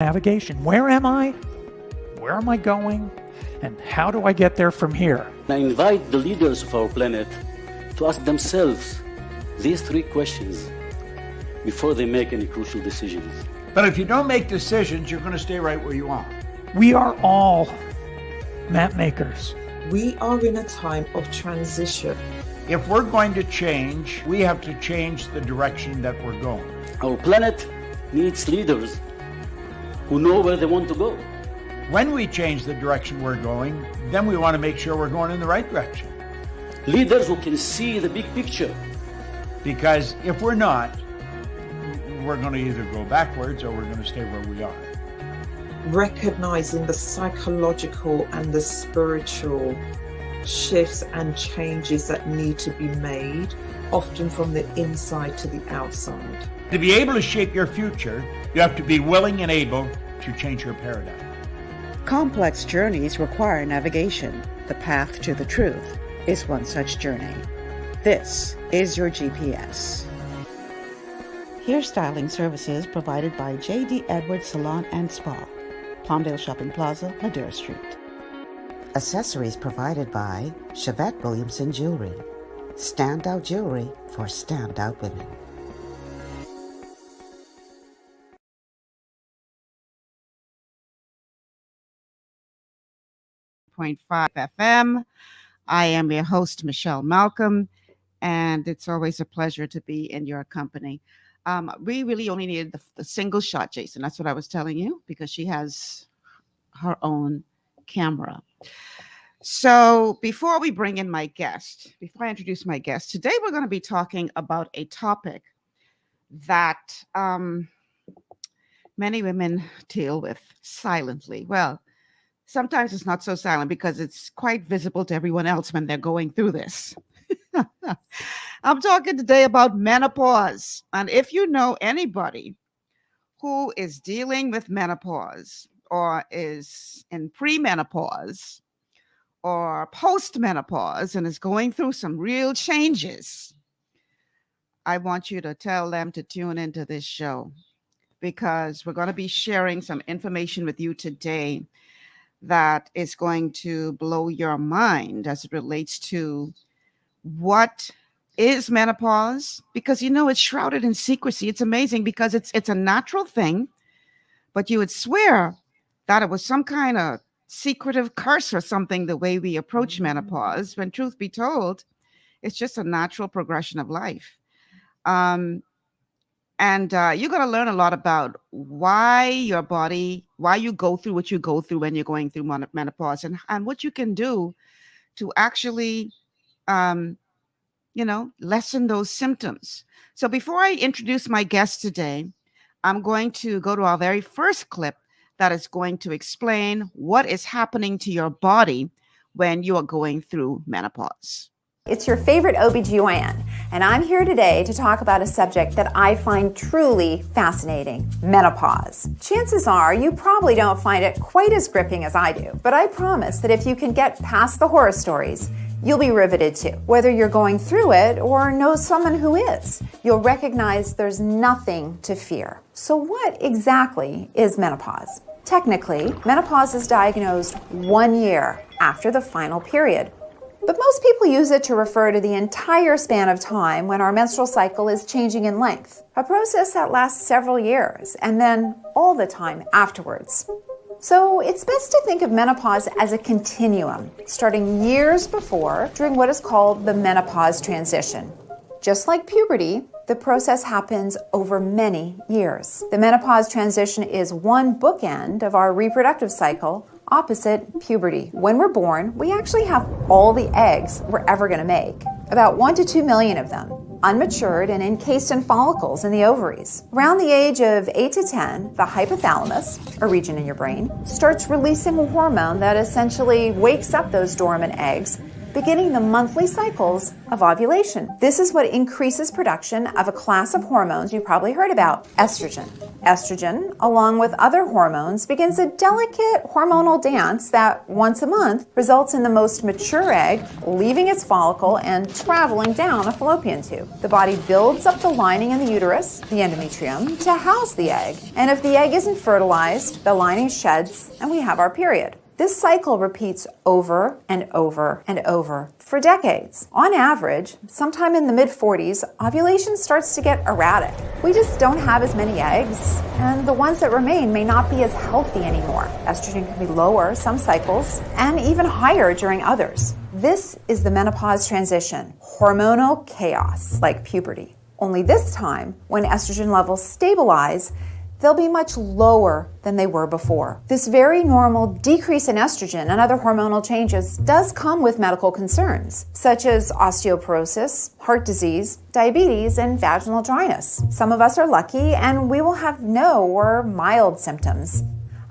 Navigation. Where am I? Where am I going? And how do I get there from here? I invite the leaders of our planet to ask themselves these three questions before they make any crucial decisions. But if you don't make decisions, you're going to stay right where you are. We are all map makers. We are in a time of transition. If we're going to change, we have to change the direction that we're going. Our planet needs leaders who know where they want to go. When we change the direction we're going, then we want to make sure we're going in the right direction. Leaders who can see the big picture. Because if we're not, we're going to either go backwards or we're going to stay where we are. Recognizing the psychological and the spiritual shifts and changes that need to be made, often from the inside to the outside. To be able to shape your future, you have to be willing and able to change your paradigm. Complex journeys require navigation. The path to the truth is one such journey. This is your GPS. Hairstyling services provided by J.D. Edwards Salon and Spa, Palmdale Shopping Plaza, Madera Street. Accessories provided by Chevette Williamson Jewelry. Standout jewelry for standout women. 101.5 FM. I am your host, Michelle Malcolm, and it's always a pleasure to be in your company. We really only needed the single shot, Jason. That's what I was telling you, because she has her own camera. So before we bring in my guest, before I introduce my guest, today we're going to be talking about a topic that many women deal with silently. Well, sometimes it's not so silent because it's quite visible to everyone else when they're going through this. I'm talking today about menopause. And if you know anybody who is dealing with menopause or is in premenopause or postmenopause and is going through some real changes, I want you to tell them to tune into this show, because we're going to be sharing some information with you today that is going to blow your mind as it relates to what is menopause, because it's shrouded in secrecy. It's amazing because it's a natural thing, but you would swear that it was some kind of secretive curse or something, the way we approach menopause, when truth be told, it's just a natural progression of life. And you're going to learn a lot about why your body, why you go through what you go through when you're going through menopause, and what you can do to actually, lessen those symptoms. So before I introduce my guest today, I'm going to go to our very first clip that is going to explain what is happening to your body when you are going through menopause. It's your favorite OBGYN, and I'm here today to talk about a subject that I find truly fascinating: menopause. Chances are you probably don't find it quite as gripping as I do, but I promise that if you can get past the horror stories, you'll be riveted too. Whether you're going through it or know someone who is, you'll recognize there's nothing to fear. So what exactly is menopause? Technically, menopause is diagnosed 1 year after the final period. But most people use it to refer to the entire span of time when our menstrual cycle is changing in length, a process that lasts several years, and then all the time afterwards. So it's best to think of menopause as a continuum, starting years before, during what is called the menopause transition. Just like puberty, the process happens over many years. The menopause transition is one bookend of our reproductive cycle, opposite puberty. When we're born, we actually have all the eggs we're ever going to make, about 1 to 2 million of them, unmatured and encased in follicles in the ovaries. Around the age of 8 to 10, the hypothalamus, a region in your brain, starts releasing a hormone that essentially wakes up those dormant eggs, beginning the monthly cycles of ovulation. This is what increases production of a class of hormones you probably heard about, estrogen. Estrogen, along with other hormones, begins a delicate hormonal dance that once a month results in the most mature egg leaving its follicle and traveling down a fallopian tube. The body builds up the lining in the uterus, the endometrium, to house the egg. And if the egg isn't fertilized, the lining sheds and we have our period. This cycle repeats over and over and over for decades. On average, sometime in the mid-40s, ovulation starts to get erratic. We just don't have as many eggs, and the ones that remain may not be as healthy anymore. Estrogen can be lower some cycles and even higher during others. This is the menopause transition, hormonal chaos like puberty. Only this time, when estrogen levels stabilize, they'll be much lower than they were before. This very normal decrease in estrogen and other hormonal changes does come with medical concerns, such as osteoporosis, heart disease, diabetes, and vaginal dryness. Some of us are lucky and we will have no or mild symptoms.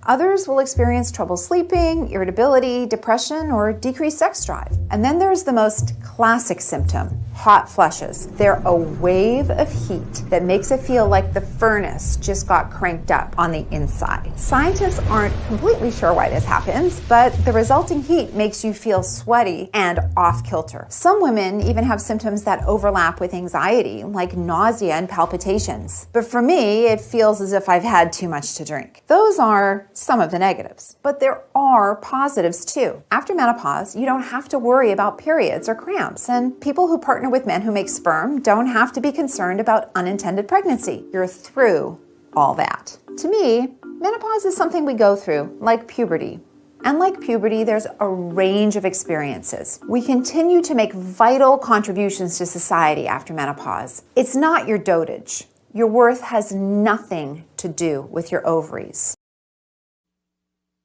Others will experience trouble sleeping, irritability, depression, or decreased sex drive. And then there's the most classic symptom, hot flushes. They're a wave of heat that makes it feel like the furnace just got cranked up on the inside. Scientists aren't completely sure why this happens, but the resulting heat makes you feel sweaty and off kilter. Some women even have symptoms that overlap with anxiety, like nausea and palpitations. But for me, it feels as if I've had too much to drink. Those are some of the negatives, but there are positives too. After menopause, you don't have to worry about periods or cramps, and people who partner with men who make sperm don't have to be concerned about unintended pregnancy. You're through all that. To me, menopause is something we go through, like puberty. And like puberty, there's a range of experiences. We continue to make vital contributions to society after menopause. It's not your dotage. Your worth has nothing to do with your ovaries.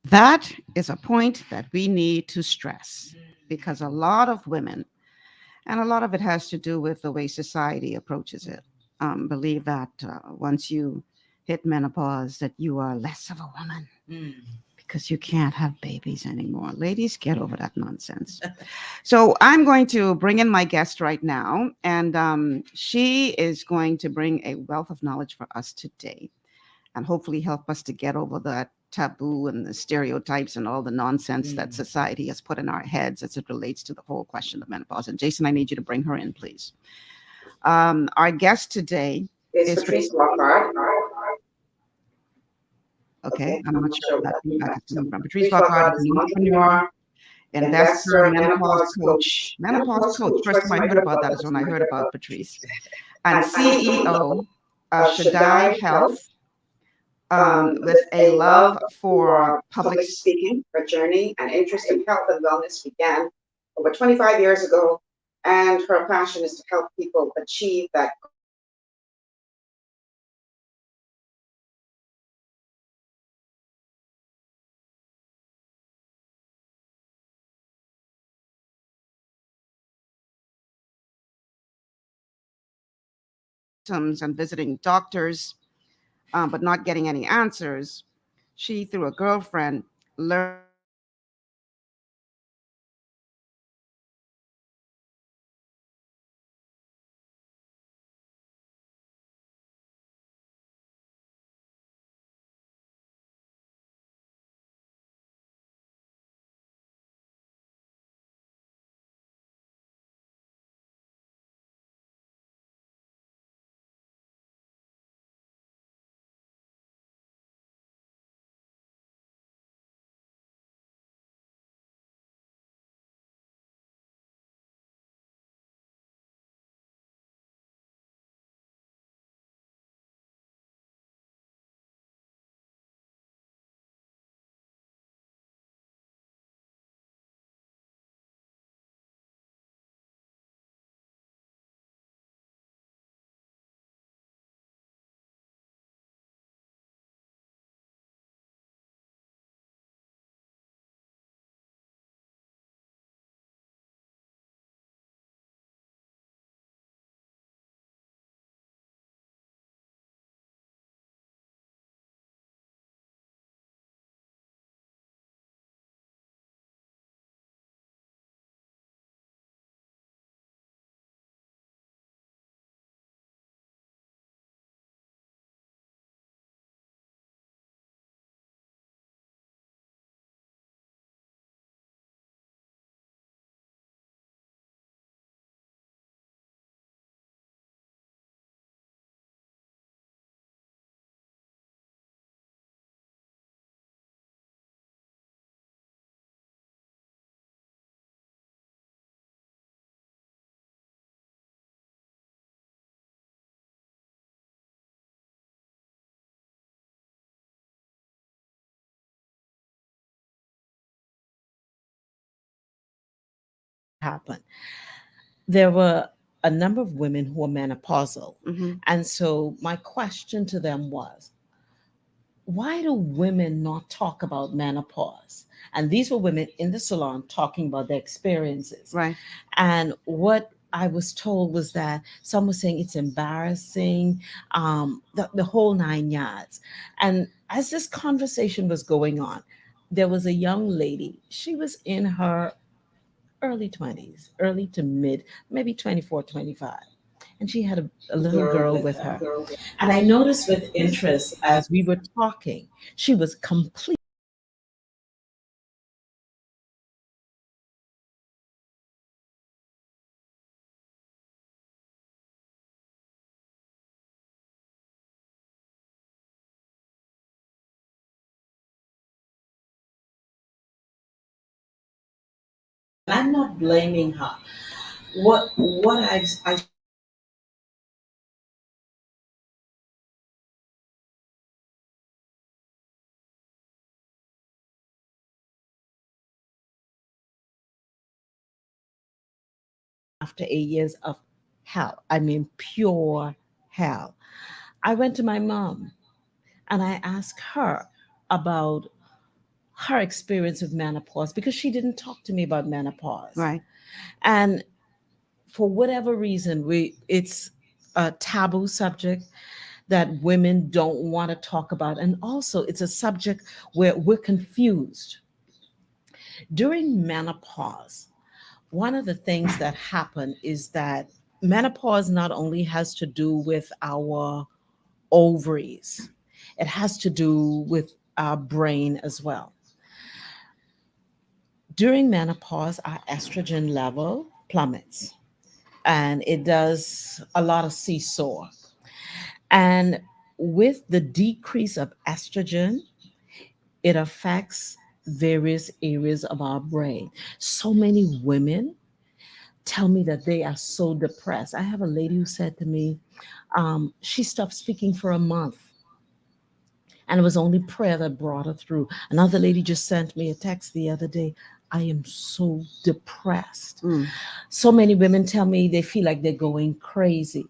That is a point that we need to stress, because a lot of women, and a lot of it has to do with the way society approaches it, believe that once you hit menopause that you are less of a woman because you can't have babies anymore. Ladies, get over that nonsense. So I'm going to bring in my guest right now, and she is going to bring a wealth of knowledge for us today and hopefully help us to get over that taboo and the stereotypes and all the nonsense that society has put in our heads as it relates to the whole question of menopause. And Jason, I need you to bring her in, please. Our guest today is Patrice Lockhart. Okay, I'm not sure where that feedback is coming from. Patrice Lockhart is an entrepreneur, investor, menopause coach. Menopause coach. First time I heard about that is when I heard about Patrice. And CEO of Shrouded Health, with a love for public speaking. Her journey and interest in health and wellness began over 25 years ago, and her passion is to help people achieve that symptoms and visiting doctors, but not getting any answers. She, through a girlfriend, learned happened. There were a number of women who were menopausal. Hmm. And so my question to them was, why do women not talk about menopause? And these were women in the salon talking about their experiences. Right. And what I was told was that some were saying it's embarrassing, the whole nine yards. And as this conversation was going on, there was a young lady. She was in her early 20s, early to mid, maybe 24, 25. And she had a little girl with her. And I noticed with interest as we were talking, she was completely I'm not blaming her. I after 8 years of hell, I mean pure hell, I went to my mom and I asked her about her experience with menopause because she didn't talk to me about menopause. Right. And for whatever reason, we it's a taboo subject that women don't want to talk about. And also it's a subject where we're confused. During menopause, one of the things that happen is that menopause not only has to do with our ovaries, it has to do with our brain as well. During menopause, our estrogen level plummets and it does a lot of seesaw. And with the decrease of estrogen, it affects various areas of our brain. So many women tell me that they are so depressed. I have a lady who said to me, she stopped speaking for a month. And it was only prayer that brought her through. Another lady just sent me a text the other day. I am so depressed. Mm. So many women tell me they feel like they're going crazy.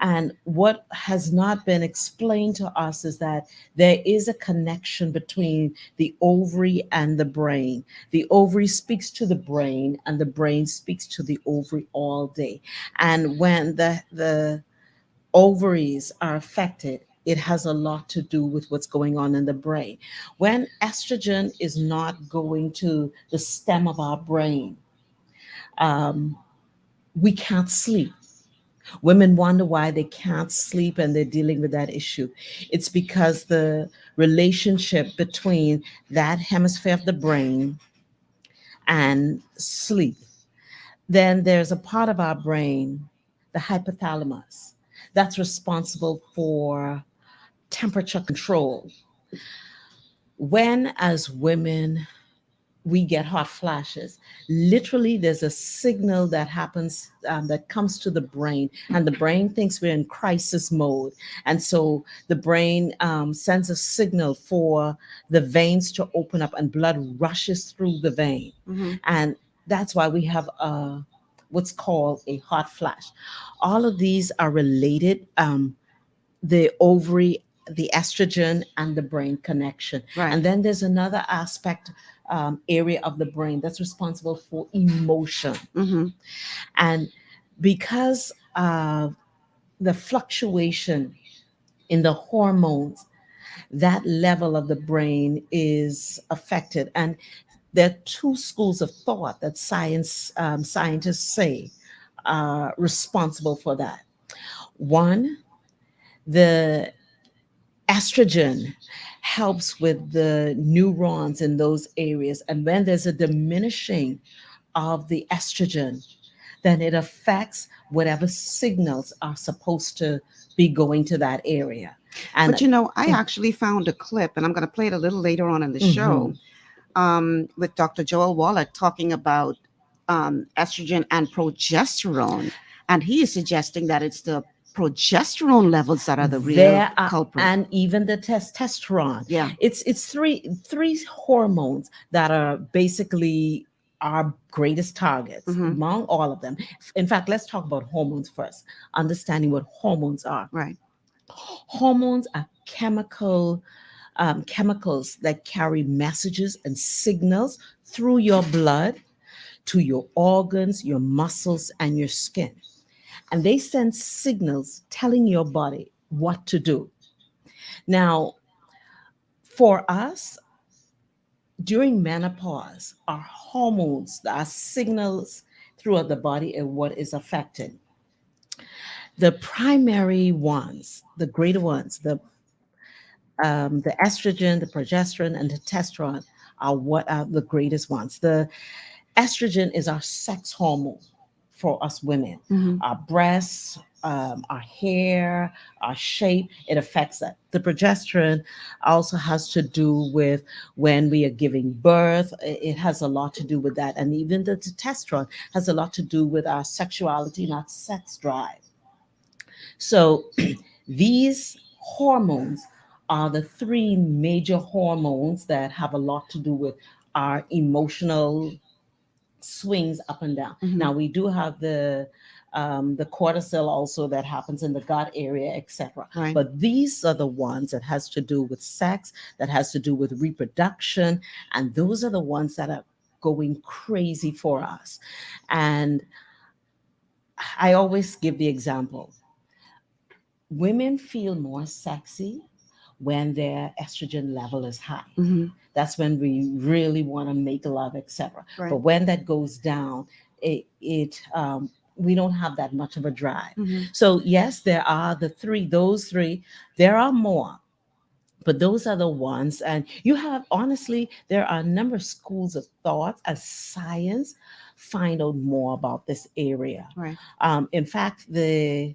And what has not been explained to us is that there is a connection between the ovary and the brain. The ovary speaks to the brain, and the brain speaks to the ovary all day. And when the ovaries are affected, it has a lot to do with what's going on in the brain. When estrogen is not going to the stem of our brain, um, we can't sleep. Women wonder why they can't sleep and they're dealing with that issue. It's because the relationship between that hemisphere of the brain and sleep. Then there's a part of our brain, the hypothalamus, that's responsible for temperature control. When, as women, we get hot flashes, literally, there's a signal that happens that comes to the brain, and the brain thinks we're in crisis mode. And so the brain sends a signal for the veins to open up, and blood rushes through the vein. Hmm. And that's why we have what's called a hot flash. All of these are related. The ovary, the estrogen, and the brain connection. Right. And then there's another aspect, area of the brain that's responsible for emotion. Hmm. And because of the fluctuation in the hormones, that level of the brain is affected. And there are two schools of thought that scientists say are responsible for that. One, the estrogen helps with the neurons in those areas. And when there's a diminishing of the estrogen, then it affects whatever signals are supposed to be going to that area. And But you know, I actually found a clip, and I'm going to play it a little later on in the show, with Dr. Joel Wallach talking about estrogen and progesterone. And he is suggesting that it's the progesterone levels that are the real there are, culprit. and even the testosterone. Yeah. It's three hormones that are basically our greatest targets Mhm. among all of them. In fact, let's talk about hormones first, understanding what hormones are. Right. Hormones are chemicals that carry messages and signals through your blood to your organs, your muscles, and your skin. And they send signals telling your body what to do. Now, for us, during menopause, our hormones, our signals throughout the body, are what is affected. The primary ones, the greater ones, the estrogen, the progesterone, and the testosterone are what are the greatest ones. The estrogen is our sex hormone for us women. Mhm. Our breasts, our hair, our shape, it affects that. The progesterone also has to do with when we are giving birth. It has a lot to do with that. And even the testosterone has a lot to do with our sexuality and our sex drive. So these hormones are the three major hormones that have a lot to do with our emotional swings up and down. Mhm. Now we do have the cortisol also that happens in the gut area, etc. Right. But these are the ones that has to do with sex, that has to do with reproduction, and those are the ones that are going crazy for us. And I always give the example: women feel more sexy when their estrogen level is high. Mhm. That's when we really want to make love, etc. Right. But when that goes down, it we don't have that much of a drive. Mhm. So yes, there are those three. There are more, but those are the ones. And you have, honestly, there are a number of schools of thought as science find out more about this area. Right. In fact, the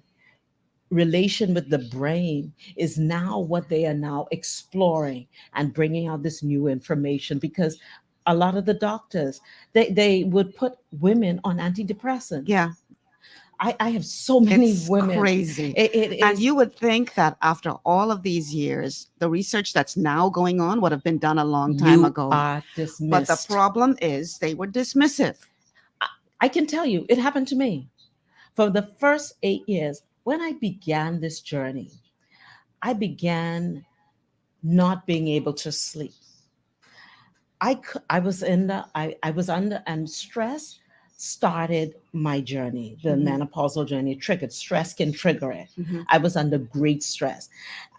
relation with the brain is now what they are now exploring and bringing out this new information, because a lot of the doctors, they would put women on antidepressants. Yeah. I have so many It's women. crazy. It And is. you would think that after all of these years, the research that's now going on would have been done a long time You ago. are But the dismissed. problem is they were dismissive. I can tell you, it happened to me. For the first 8 years, when I began this journey, I began not being able to sleep. I was in the I was under, and stress started my journey. The Mhm. menopausal journey triggered stress, can trigger it. Mhm. I was under great stress.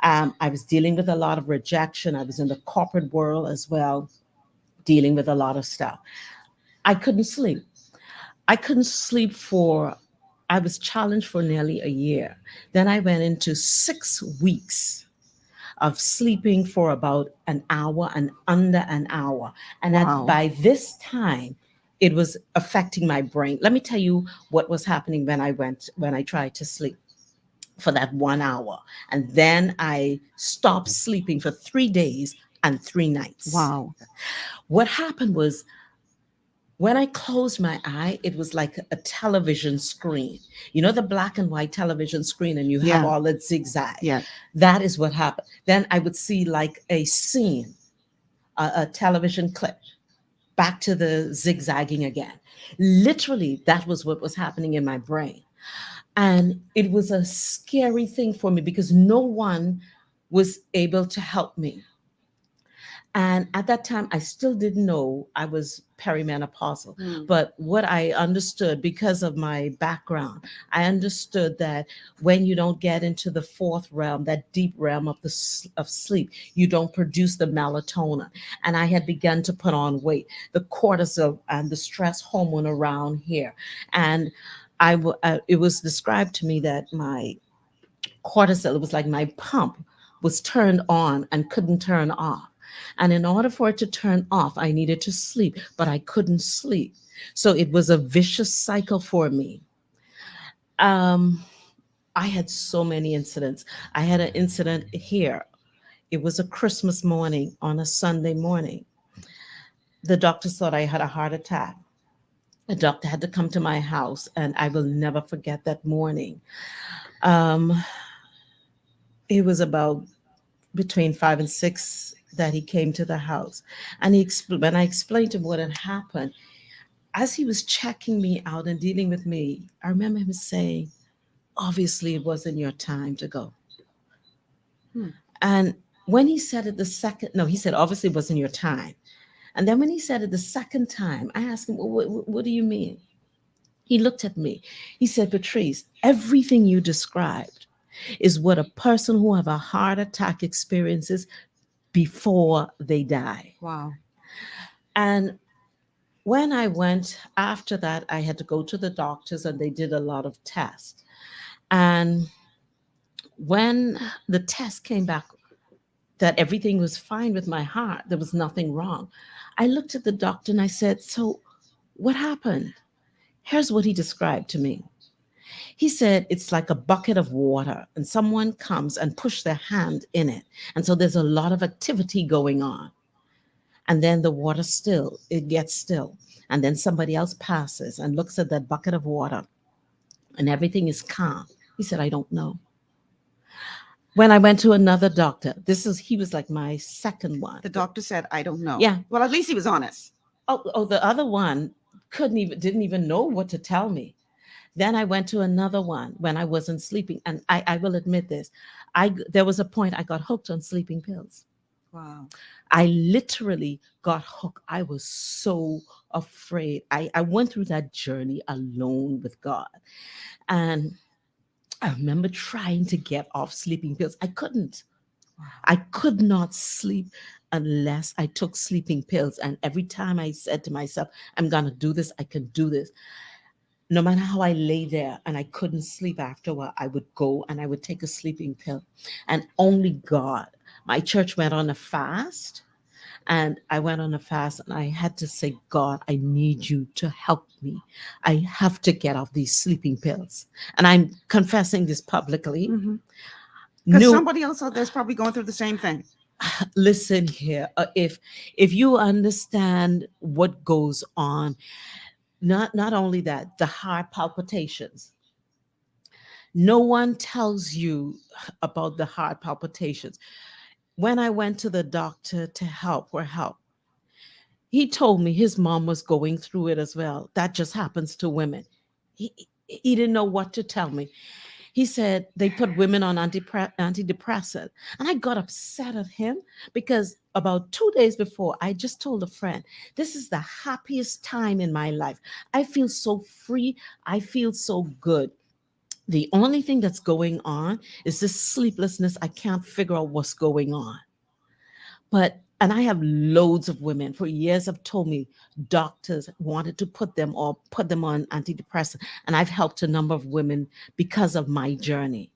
I was dealing with a lot of rejection. I was in the corporate world as well, dealing with a lot of stuff. I couldn't sleep. I couldn't sleep for. I was challenged for nearly a year. Then I went into 6 weeks of sleeping for about an hour and under an hour. And Wow. by this time, it was affecting my brain. Let me tell you what was happening when I tried to sleep for that 1 hour. And then I stopped sleeping for 3 days and 3 nights. Wow. What happened was, when I closed my eye, it was like a television screen. You know, the black and white television screen, and you have Yeah. all that zigzag. Yeah. That is what happened. Then I would see like a scene, a television clip, back to the zigzagging again. Literally, that was what was happening in my brain. And it was a scary thing for me because no one was able to help me. And at that time, I still didn't know I was perimenopausal. Mm. But what I understood, because of my background, I understood that when you don't get into the fourth realm, that deep realm of of sleep, you don't produce the melatonin. And I had begun to put on weight, the cortisol and the stress hormone around here. And it was described to me that my cortisol, it was like my pump was turned on and couldn't turn off. And in order for it to turn off, I needed to sleep, but I couldn't sleep. So it was a vicious cycle for me. Um, I had so many incidents. I had an incident here. It was a Christmas morning on a Sunday morning. The doctors thought I had a heart attack. The doctor had to come to my house, and I will never forget that morning. Um, it was about between 5 and 6 that he came to the house, and when I explained to him what had happened, as he was checking me out and dealing with me, I remember him saying, obviously it wasn't your time to go. Hmm. And when he said it the second, no, he said, obviously it wasn't your time. And then when he said it the second time, I asked him, well, what do you mean? He looked at me. He said, Patrice, everything you described is what a person who have a heart attack experiences before they die. Wow. And when I went after that, I had to go to the doctors and they did a lot of tests. And when the test came back that everything was fine with my heart, there was nothing wrong, I looked at the doctor and I said, so what happened? Here's what he described to me. He said it's like a bucket of water and someone comes and push their hand in it. And so there's a lot of activity going on. And then the water still, it gets still. And then somebody else passes and looks at that bucket of water and everything is calm. He said, I don't know. When I went to another doctor, he was like my second one. The doctor said, I don't know. Yeah. Well, at least he was honest. Oh, the other one didn't even know what to tell me. Then I went to another one when I wasn't sleeping. And I will admit this. There was a point I got hooked on sleeping pills. Wow. I literally got hooked. I was so afraid. I went through that journey alone with God. And I remember trying to get off sleeping pills. I couldn't. I could not sleep unless I took sleeping pills. And every time I said to myself, I'm going to do this, I can do this. No matter how I lay there and I couldn't sleep after a while, I would go and I would take a sleeping pill. And only God, my church went on a fast. And I went on a fast and I had to say, God, I need you to help me. I have to get off these sleeping pills. And I'm confessing this publicly. Because somebody else out there is probably going through the same thing. Listen here. If you understand what goes on, not only that, the heart palpitations. No one tells you about the heart palpitations. When I went to the doctor to help, he told me his mom was going through it as well. That just happens to women. He didn't know what to tell me. He said they put women on antidepressant. And I got upset at him because about 2 days before, I just told a friend, this is the happiest time in my life. I feel so free. I feel so good. The only thing that's going on is this sleeplessness. I can't figure out what's going on. And I have loads of women for years have told me doctors wanted to put them on antidepressant. And I've helped a number of women because of my journey.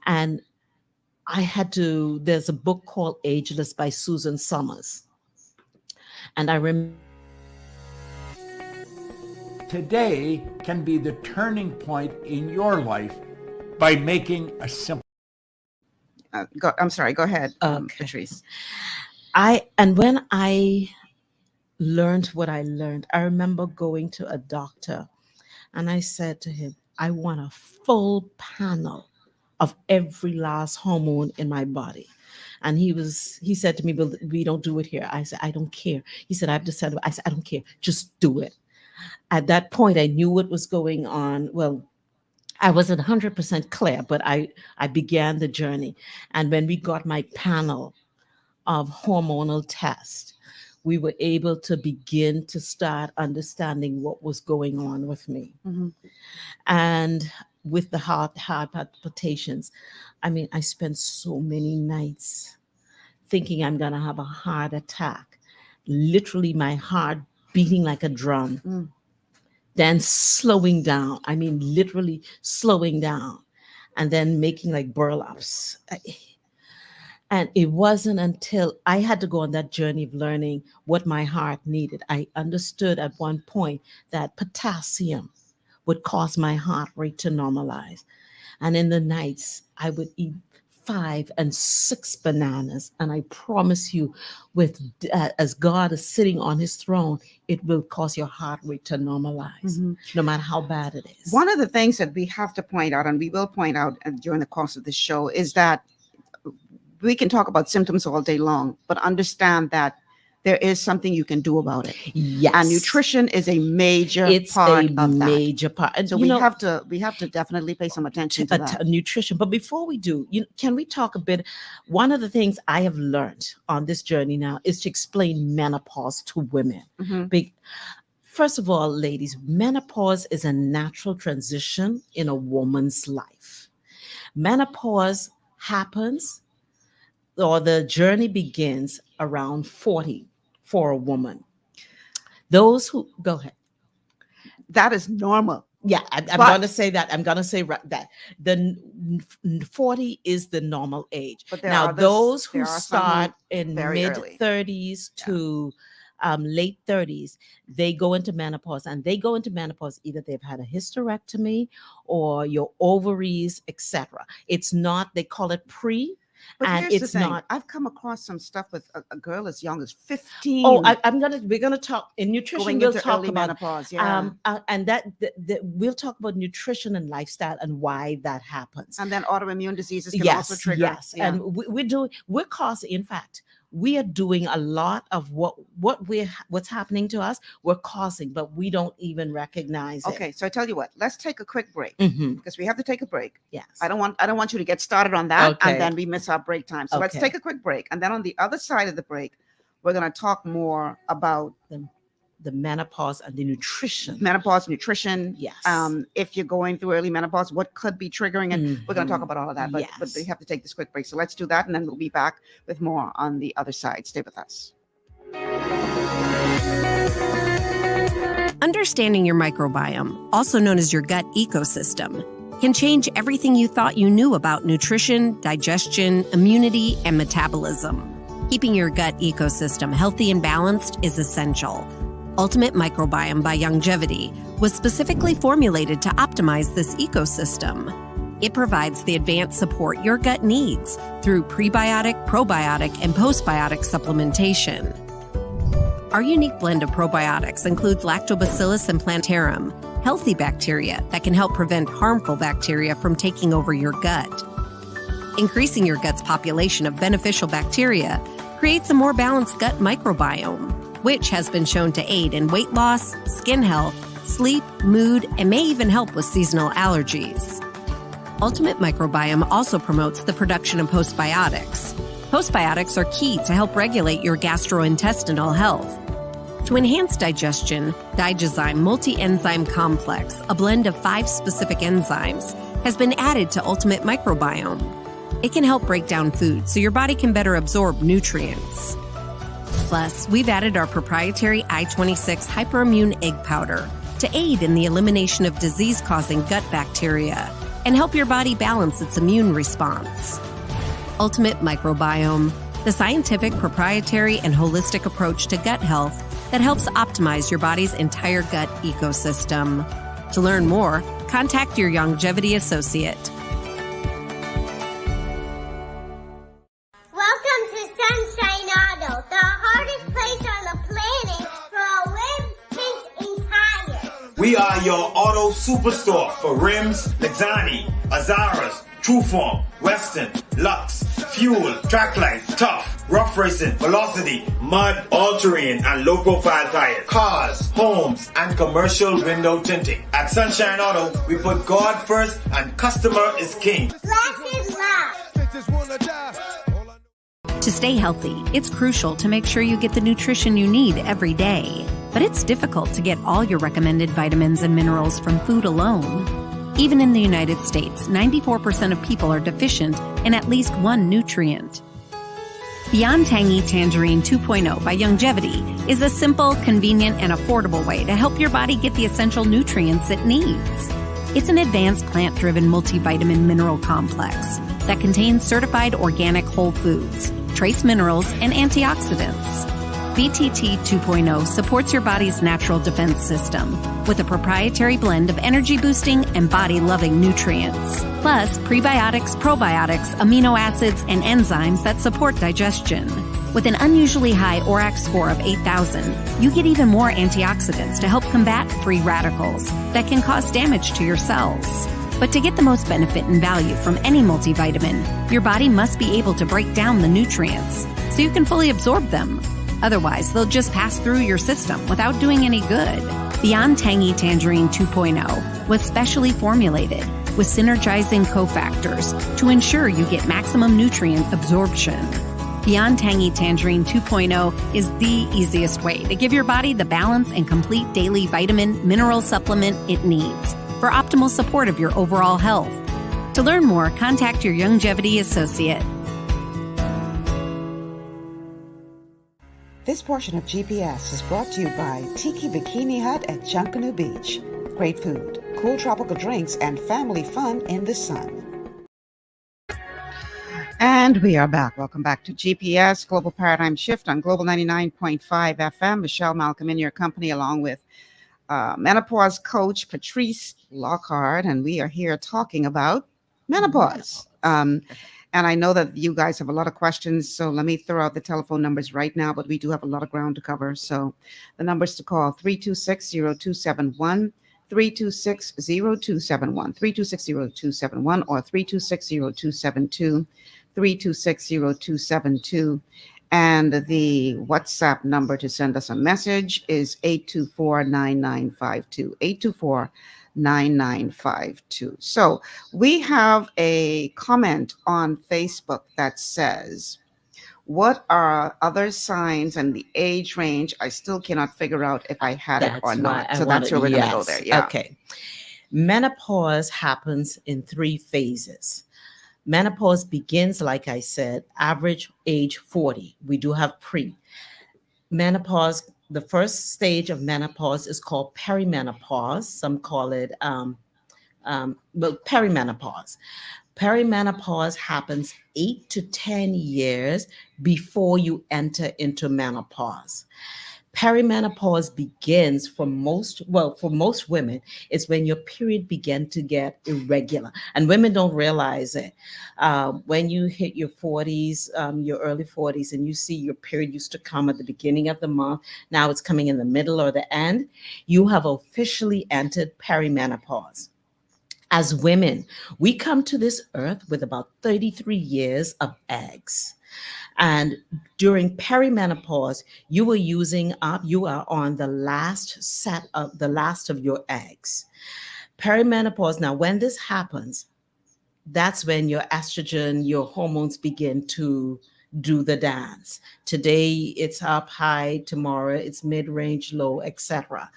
And there's a book called Ageless by Susan Summers. And I remember. Today can be the turning point in your life by making a simple. I'm sorry, go ahead, Okay. Patrice. When I learned what I learned, I remember going to a doctor and I said to him, I want a full panel of every last hormone in my body. And he said to me, well, we don't do it here. I said, I don't care. He said, I've decided. I said, I don't care. Just do it. At that point, I knew what was going on. Well, I wasn't 100% clear, but I began the journey. And when we got my panel of hormonal tests, we were able to begin to start understanding what was going on with me. And with the heart palpitations, I mean, I spent so many nights thinking I'm going to have a heart attack. Literally my heart beating like a drum. Then slowing down. I mean, literally slowing down. And then making like burlaps. And it wasn't until I had to go on that journey of learning what my heart needed. I understood at one point that potassium would cause my heart rate to normalize. And in the nights, I would eat 5 and 6 bananas. And I promise you, as God is sitting on his throne, it will cause your heart rate to normalize, no matter how bad it is. One of the things that we have to point out, and we will point out during the course of the show, is that we can talk about symptoms all day long, but understand that there is something you can do about it. Yes. And nutrition is a major It's part a of that. major part. And So we have to definitely pay some attention to that. Nutrition. But before we do, can we talk a bit? One of the things I have learned on this journey now is to explain menopause to women. First of all, ladies, menopause is a natural transition in a woman's life. Menopause happens, or the journey begins around 40 for a woman. Those who go ahead. That is normal. Yeah, I'm going to say that. I'm going to say that the 40 is the normal age. But now, those who start in mid 30s to late 30s, they go into menopause, and they go into menopause either they've had a hysterectomy or your ovaries, etc. It's not, they call it pre. But and here's it's the thing. not. I've come across some stuff with a girl as young as 15. Oh, we're gonna talk in nutrition. Going we'll into talk early about menopause, yeah. And that we'll talk about nutrition and lifestyle and why that happens. And then autoimmune diseases can also trigger. Yes, yeah. and we're causing. In fact, we are doing a lot of what's happening to us. We're causing, but we don't even recognize it. Okay, so I tell you what. Let's take a quick break because we have to take a break. Yes, I don't want you to get started on that, Okay. and then we miss our break time. So let's Okay. take a quick break, and then on the other side of the break, we're going to talk more about the menopause and the nutrition. menopause, nutrition. Yes. If you're going through early menopause, what could be triggering it? We're going to talk about all of that, but Yes. we have to take this quick break. So let's do that, and then we'll be back with more on the other side. Stay with us. Understanding your microbiome, also known as your gut ecosystem, can change everything you thought you knew about nutrition, digestion, immunity, and metabolism. Keeping your gut ecosystem healthy and balanced is essential. Ultimate Microbiome by Longevity was specifically formulated to optimize this ecosystem. It provides the advanced support your gut needs through prebiotic, probiotic, and postbiotic supplementation. Our unique blend of probiotics includes Lactobacillus and Plantarum, healthy bacteria that can help prevent harmful bacteria from taking over your gut. Increasing your gut's population of beneficial bacteria creates a more balanced gut microbiome, which has been shown to aid in weight loss, skin health, sleep, mood, and may even help with seasonal allergies. Ultimate Microbiome also promotes the production of postbiotics. Postbiotics are key to help regulate your gastrointestinal health. To enhance digestion, Digizyme Multi-Enzyme Complex, a blend of 5 specific enzymes, has been added to Ultimate Microbiome. It can help break down food so your body can better absorb nutrients. Plus, we've added our proprietary I-26 hyperimmune egg powder to aid in the elimination of disease-causing gut bacteria and help your body balance its immune response. Ultimate Microbiome, the scientific, proprietary, and holistic approach to gut health that helps optimize your body's entire gut ecosystem. To learn more, contact your Longevity associate. Welcome to Sunshine Auto, the hardest place on the planet for a rim, paint, and tires. We are your auto superstore for rims, Lexani, Azaras, Trueform, Western, Lux, Fuel, Tracklight, Tough, Rough Racing, Velocity, Mud, All-Terrain, and low-profile tires. Cars, homes, and commercial window tinting. At Sunshine Auto, we put God first and customer is king. Glasses love. To stay healthy, it's crucial to make sure you get the nutrition you need every day. But it's difficult to get all your recommended vitamins and minerals from food alone. Even in the United States, 94% of people are deficient in at least one nutrient. Beyond Tangy Tangerine 2.0 by Longevity is a simple, convenient, and affordable way to help your body get the essential nutrients it needs. It's an advanced plant-driven multivitamin mineral complex that contains certified organic whole foods, trace minerals, and antioxidants. BTT 2.0 supports your body's natural defense system with a proprietary blend of energy-boosting and body-loving nutrients, plus prebiotics, probiotics, amino acids, and enzymes that support digestion. With an unusually high ORAC score of 8,000, you get even more antioxidants to help combat free radicals that can cause damage to your cells. But to get the most benefit and value from any multivitamin, your body must be able to break down the nutrients so you can fully absorb them. Otherwise, they'll just pass through your system without doing any good. Beyond Tangy Tangerine 2.0 was specially formulated with synergizing cofactors to ensure you get maximum nutrient absorption. Beyond Tangy Tangerine 2.0 is the easiest way to give your body the balance and complete daily vitamin mineral supplement it needs for optimal support of your overall health. To learn more, contact your Longevity associate. This portion of GPS is brought to you by Tiki Bikini Hut at Junkanoo Beach. Great food, cool tropical drinks, and family fun in the sun. And we are back. Welcome back to GPS Global Paradigm Shift on Global 99.5 FM. Michelle Malcolm in your company, along with menopause coach Patrice Lockhart, and we are here talking about menopause. And I know that you guys have a lot of questions, so let me throw out the telephone numbers right now, but we do have a lot of ground to cover. So the numbers to call, 326-0271, 326-0271, 326-0271, or 326-0272, 326-0272. And the WhatsApp number to send us a message is 824-9952, 824-9952. So we have a comment on Facebook that says, what are other signs and the age range? I still cannot figure out if I had it or not. So that's where we're going to go there. Yeah. Okay. Menopause happens in 3 phases. Menopause begins, like I said, average age 40. We do have menopause. The first stage of menopause is called perimenopause. Some call it perimenopause. Perimenopause happens 8 to 10 years before you enter into menopause. Perimenopause begins for most women, it's when your period began to get irregular, and women don't realize it. When you hit your 40s, your early 40s, and you see your period used to come at the beginning of the month, now it's coming in the middle or the end, you have officially entered perimenopause. As women, we come to this earth with about 33 years of eggs. And during perimenopause, you are on the last of your eggs. Perimenopause, now when this happens, that's when your estrogen, your hormones begin to do the dance. Today it's up high, tomorrow it's mid-range, low, etc.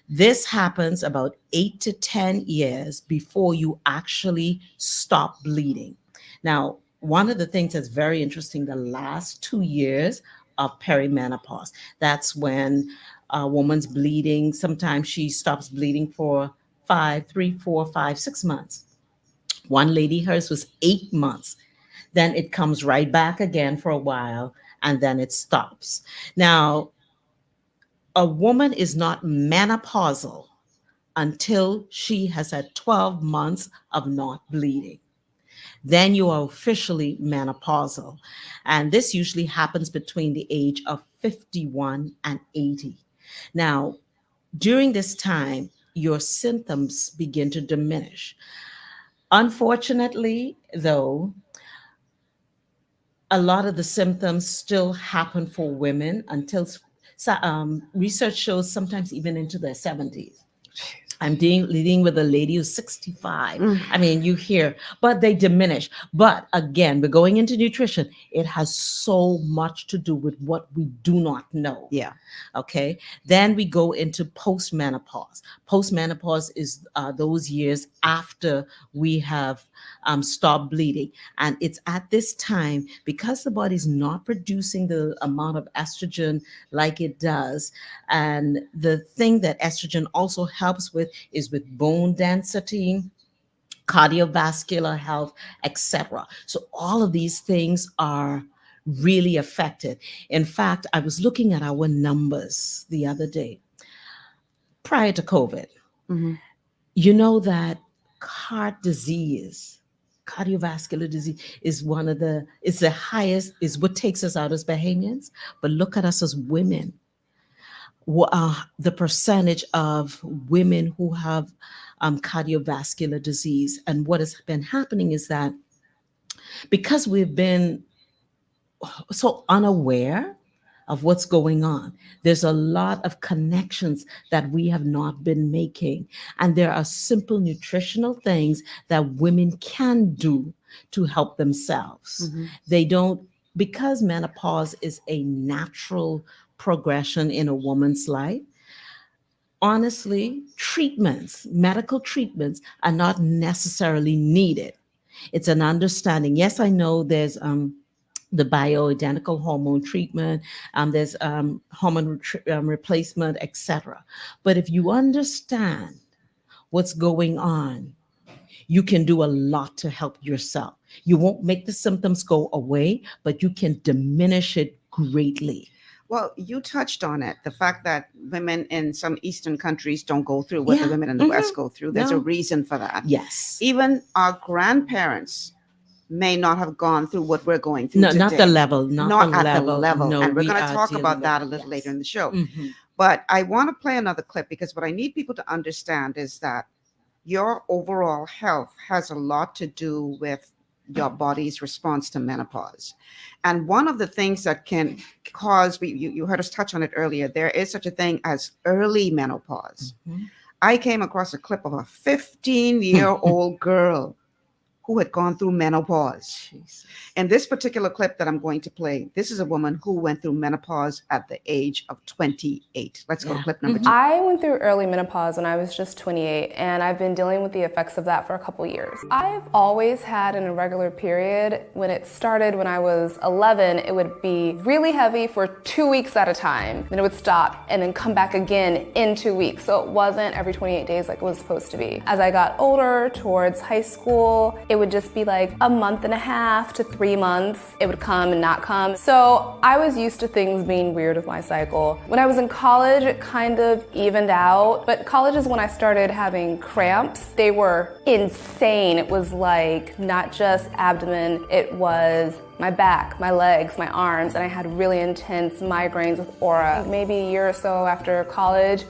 This happens about 8 to 10 years before you actually stop bleeding. Now, one of the things that's very interesting, the last 2 years of perimenopause, that's when a woman's bleeding. Sometimes she stops bleeding for 3, 4, 5, 6 months. One lady, hers was 8 months. Then it comes right back again for a while, and then it stops. Now, a woman is not menopausal until she has had 12 months of not bleeding. Then you are officially menopausal. And this usually happens between the age of 51 and 80. Now, during this time, your symptoms begin to diminish. Unfortunately, though, a lot of the symptoms still happen for women until research shows sometimes even into their 70s. I'm dealing with a lady who's 65. I mean, you hear, but they diminish. But again, we're going into nutrition. It has so much to do with what we do not know. Yeah. Okay. Then we go into postmenopause. Postmenopause is those years after we have stopped bleeding. And it's at this time, because the body's not producing the amount of estrogen like it does. And the thing that estrogen also helps with is with bone density, cardiovascular health, etc. So all of these things are really affected. In fact, I was looking at our numbers the other day. Prior to COVID, you know that heart disease, cardiovascular disease is it's the highest, is what takes us out as Bahamians. But look at us as women. The percentage of women who have cardiovascular disease. And what has been happening is that because we've been so unaware of what's going on. There's a lot of connections that we have not been making. And there are simple nutritional things that women can do to help themselves. They don't, because menopause is a natural progression in a woman's life. Honestly, treatments, medical treatments are not necessarily needed. It's an understanding. Yes, I know there's the bioidentical hormone treatment, there's hormone replacement, etc. But if you understand what's going on, you can do a lot to help yourself. You won't make the symptoms go away, but you can diminish it greatly. Well, you touched on it, the fact that women in some Eastern countries don't go through what the women in the West go through. There's a reason for that. Yes. Even our grandparents may not have gone through what we're going through No, today. not the level. Not at the level. No, and we're we going to are talk dealing about with that a it, little yes. later in the show. Mhm. But I want to play another clip because what I need people to understand is that your overall health has a lot to do with your body's response to menopause. And one of the things that can cause, you heard us touch on it earlier, there is such a thing as early menopause. I came across a clip of a 15-year-old girl who had gone through menopause. Jesus. In this particular clip that I'm going to play, this is a woman who went through menopause at the age of 28. Let's go to clip number 2. I went through early menopause when I was just 28, and I've been dealing with the effects of that for a couple years. I've always had an irregular period. When it started when I was 11, it would be really heavy for 2 weeks at a time. Then it would stop and then come back again in 2 weeks. So it wasn't every 28 days like it was supposed to be. As I got older, towards high school, it would just be like a month and a half to 3 months. It would come and not come. So I was used to things being weird with my cycle. When I was in college, it kind of evened out. But college is when I started having cramps. They were insane. It was like not just abdomen, it was my back, my legs, my arms, and I had really intense migraines with aura. Maybe a year or so after college,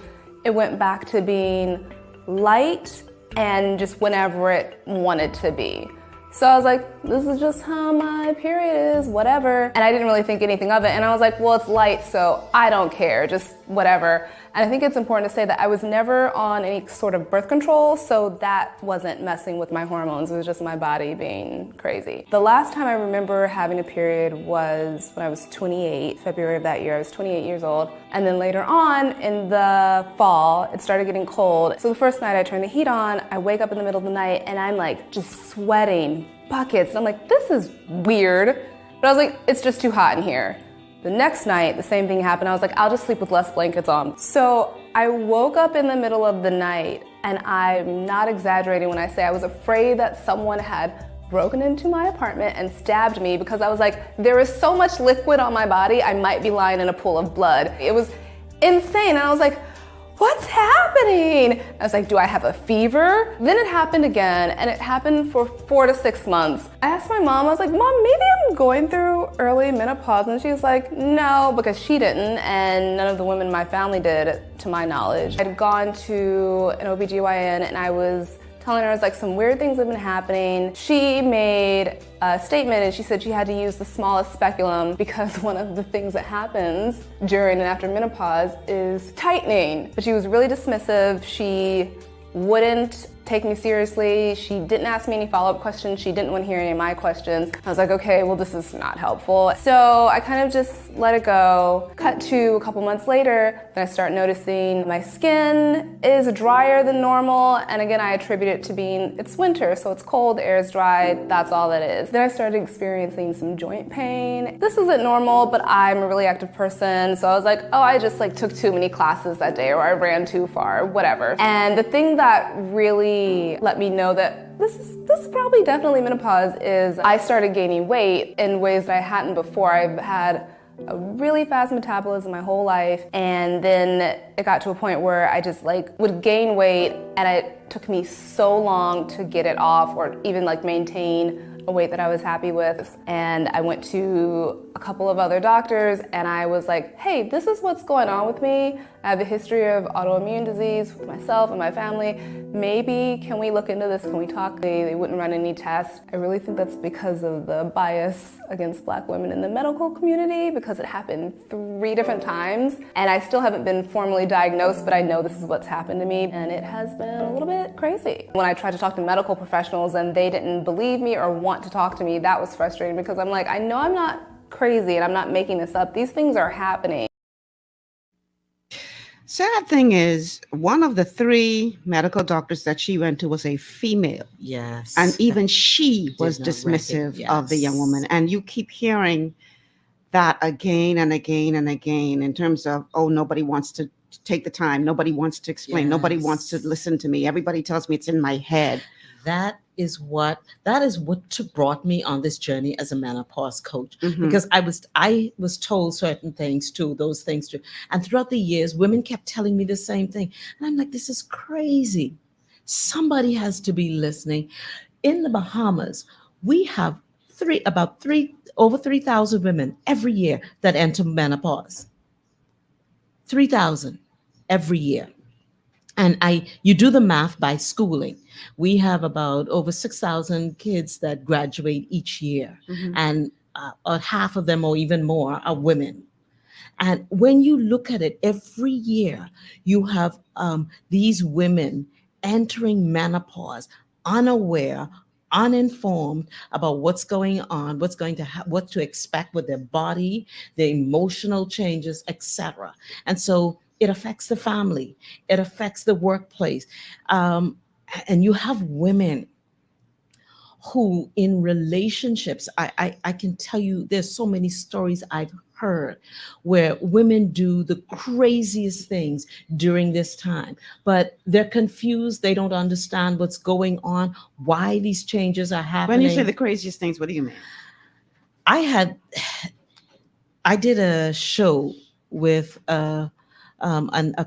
it went back to being light and just whenever it wanted to be. So I was like, this is just how my period is, whatever. And I didn't really think anything of it. And I was like, well, it's light, so I don't care, just whatever. And I think it's important to say that I was never on any sort of birth control, so that wasn't messing with my hormones. It was just my body being crazy. The last time I remember having a period was when I was 28, February of that year. I was 28 years old. And then later on in the fall, it started getting cold. So the first night I turned the heat on, I wake up in the middle of the night and I'm like just sweating buckets. And I'm like, this is weird. But I was like, it's just too hot in here. The next night, the same thing happened. I was like, I'll just sleep with less blankets on. So I woke up in the middle of the night, and I'm not exaggerating when I say I was afraid that someone had broken into my apartment and stabbed me, because I was like, there is so much liquid on my body, I might be lying in a pool of blood. It was insane. And I was like, what's happening? I was like, do I have a fever? Then it happened again, and it happened for 4 to 6 months. I asked my mom, I was like, Mom, maybe I'm going through early menopause. And she was like, no, because she didn't, and none of the women in my family did, to my knowledge. I'd gone to an OBGYN, and I was telling her, like, some weird things have been happening. She made a statement, and she said she had to use the smallest speculum because one of the things that happens during and after menopause is tightening. But she was really dismissive. She wouldn't take me seriously. She didn't ask me any follow-up questions. She didn't want to hear any of my questions. I was like, okay, well, this is not helpful. So I kind of just let it go. Cut to a couple months later, then I start noticing my skin is drier than normal. And again, I attribute it to being, it's winter, so it's cold, the air is dry, that's all that is. Then I started experiencing some joint pain. This isn't normal, but I'm a really active person. So I was like, oh, I just took too many classes that day, or I ran too far, whatever. And the thing that really let me know that this is probably definitely menopause is I started gaining weight in ways that I hadn't before. I've had a really fast metabolism my whole life, and then it got to a point where I just would gain weight, and it took me so long to get it off or even maintain a weight that I was happy with. And I went to a couple of other doctors and I was like, hey, this is what's going on with me. I have a history of autoimmune disease with myself and my family. Maybe can we look into this? Can we talk? They wouldn't run any tests. I really think that's because of the bias against Black women in the medical community, because it happened 3 different times. And I still haven't been formally diagnosed, but I know this is what's happened to me. And it has been a little bit crazy. When I tried to talk to medical professionals and they didn't believe me or want to talk to me, that was frustrating because I'm like, I know I'm not crazy and I'm not making this up. These things are happening. Sad thing is, one of the 3 medical doctors that she went to was a female. Yes. And even she was Did not dismissive reckon, of the young yes. woman. And you keep hearing that again and again and again in terms of, oh, nobody wants to take the time. Nobody wants to explain. Nobody wants to Yes. listen to me. Everybody tells me it's in my head. That is what brought me on this journey as a menopause coach, Mhm. because I was told certain things too, those things too. And throughout the years, women kept telling me the same thing. And I'm like, this is crazy. Somebody has to be listening. In the Bahamas, we have over 3,000 women every year that enter menopause. 3,000 every year. And you do the math by schooling. We have about over 6,000 kids that graduate each year, Mhm. and half of them or even more are women. And when you look at it, every year you have these women entering menopause unaware, uninformed about what's going on, what to expect with their body, their emotional changes, etc. And so it affects the family, it affects the workplace, and you have women who in relationships, I can tell you there's so many stories I've heard where women do the craziest things during this time, but they're confused, they don't understand what's going on, why these changes are happening. When you say the craziest things, what do you mean? I did a show with a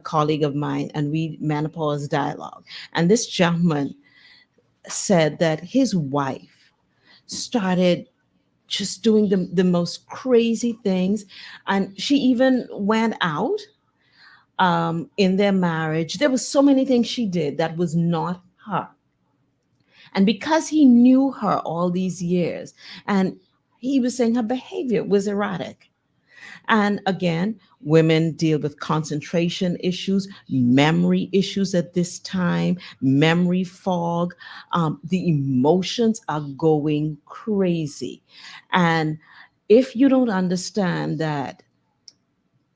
colleague of mine, and we menopause dialogue, and this gentleman said that his wife started just doing the most crazy things. And she even went out in their marriage. There was so many things she did that was not her. And because he knew her all these years, and he was saying her behavior was erratic. And again, women deal with concentration issues, memory issues at this time, memory fog. The emotions are going crazy. And if you don't understand that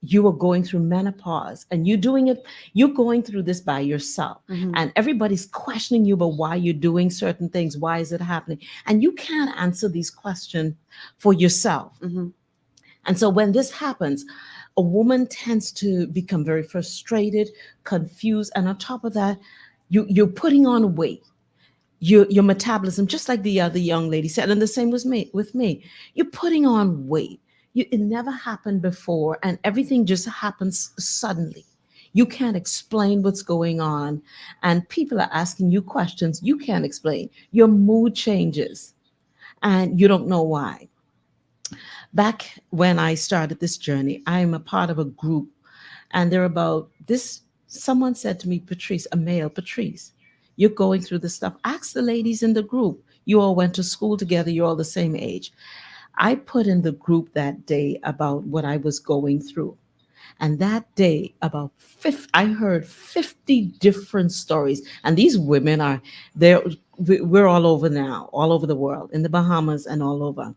you are going through menopause and you're going through this by yourself, Mhm. and everybody's questioning you about why you're doing certain things, why is it happening? And you can't answer these questions for yourself. Mhm. And so when this happens, a woman tends to become very frustrated, confused, and on top of that, you're putting on weight. Your metabolism, just like the other young lady said, and the same was with me. You're putting on weight. It never happened before, and everything just happens suddenly. You can't explain what's going on, and people are asking you questions you can't explain. Your mood changes, and you don't know why. Back when I started this journey, I'm a part of a group, and they're about this. Someone said to me, Patrice, a male, Patrice, you're going through this stuff. Ask the ladies in the group. You all went to school together, you're all the same age. I put in the group that day about what I was going through. And that day, I heard 50 different stories. And these women are there. We're all over now, all over the world, in the Bahamas and all over.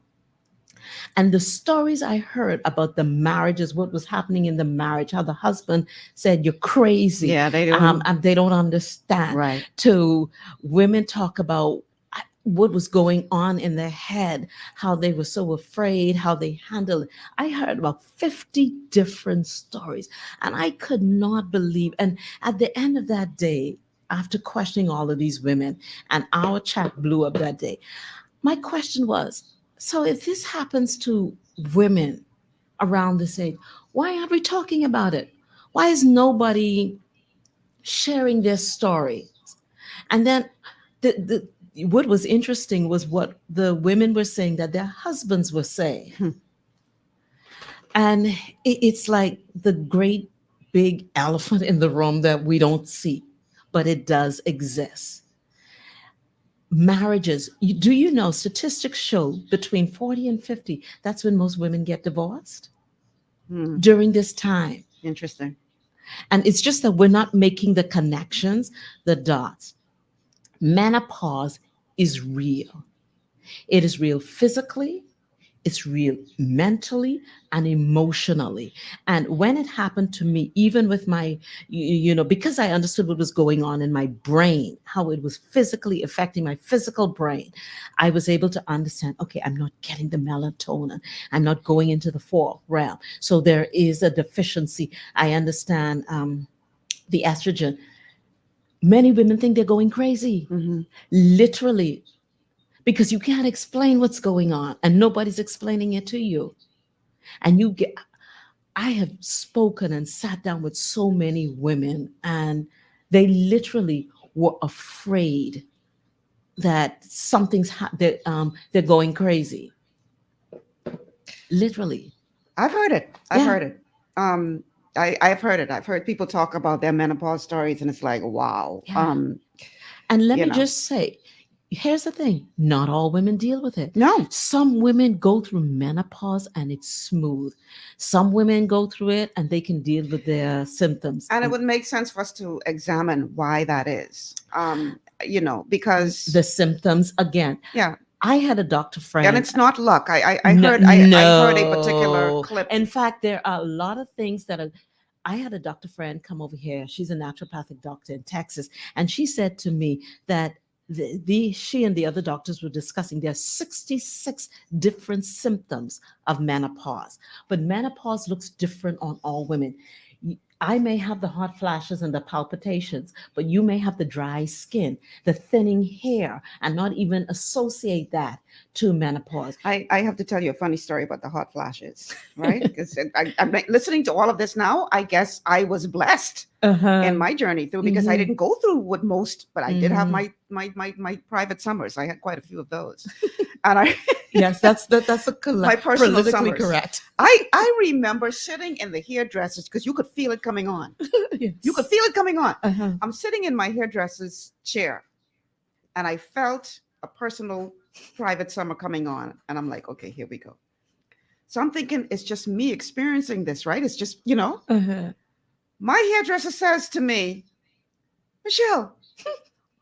And the stories I heard about the marriages, what was happening in the marriage, how the husband said, you're crazy. Yeah, they don't. And they don't understand. Right. To women talk about what was going on in their head, how they were so afraid, how they handled it. I heard about 50 different stories, and I could not believe. And at the end of that day, after questioning all of these women, and our chat blew up that day, my question was, so if this happens to women around this age, why aren't we talking about it? Why is nobody sharing their story? And then what was interesting was what the women were saying that their husbands were saying. And it's like the great big elephant in the room that we don't see, but it does exist. Marriages, do you know statistics show between 40 and 50, that's when most women get divorced during this time. Interesting. And it's just that we're not making the connections, the dots. Menopause is real. It is real physically, it's real mentally and emotionally. And when it happened to me, even with my, because I understood what was going on in my brain, how it was physically affecting my physical brain, I was able to understand, okay, I'm not getting the melatonin. I'm not going into the fourth realm. So there is a deficiency. I understand the estrogen. Many women think they're going crazy, literally, because you can't explain what's going on and nobody's explaining it to you. And I have spoken and sat down with so many women, and they literally were afraid that they're going crazy. Literally. I've heard it. I've heard it. I've heard it. I've heard people talk about their menopause stories, and it's like, wow. Yeah. And let me just say, here's the thing. Not all women deal with it. No. Some women go through menopause and it's smooth. Some women go through it and they can deal with their symptoms. And it would make sense for us to examine why that is. Because the symptoms, again. Yeah. I had a doctor friend. And it's not luck. I heard a particular clip. In fact, there are a lot of things I had a doctor friend come over here. She's a naturopathic doctor in Texas. And she said to me that she and the other doctors were discussing there are 66 different symptoms of menopause, but menopause looks different on all women. I may have the hot flashes and the palpitations, but you may have the dry skin, the thinning hair, and not even associate that to menopause. I have to tell you a funny story about the hot flashes, right? Because I'm listening to all of this now. I guess I was blessed in my journey through, because I didn't go through what most, but I did have my private summers. I had quite a few of those, and yes, that's my personal politically summers. correct. I remember sitting in the hairdressers, because you could feel it coming on. Yes. You could feel it coming on. I'm sitting in my hairdresser's chair, and I felt a personal private summer coming on, and I'm like, okay, here we go. So I'm thinking it's just me experiencing this, right? It's just, my hairdresser says to me, Michelle,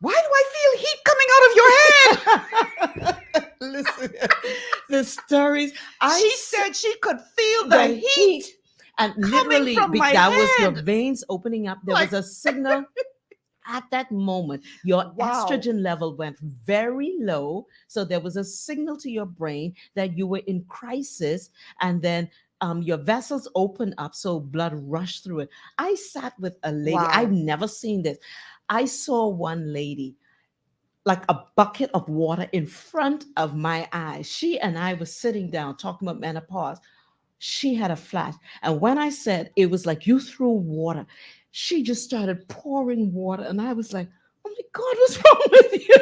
why do I feel heat coming out of your head? Listen, the stories. She said she could feel the heat. And literally, from my that was your head. veins opening up. There was a signal at that moment. Your estrogen level went very low. So there was a signal to your brain that you were in crisis. And then your vessels opened up, so blood rushed through it. I sat with a lady. Wow. I've never seen this. I saw one lady, like a bucket of water in front of my eyes. She and I were sitting down talking about menopause. She had a flash. And when I said it was like you threw water, she just started pouring water. And I was like, oh my God, what's wrong with you?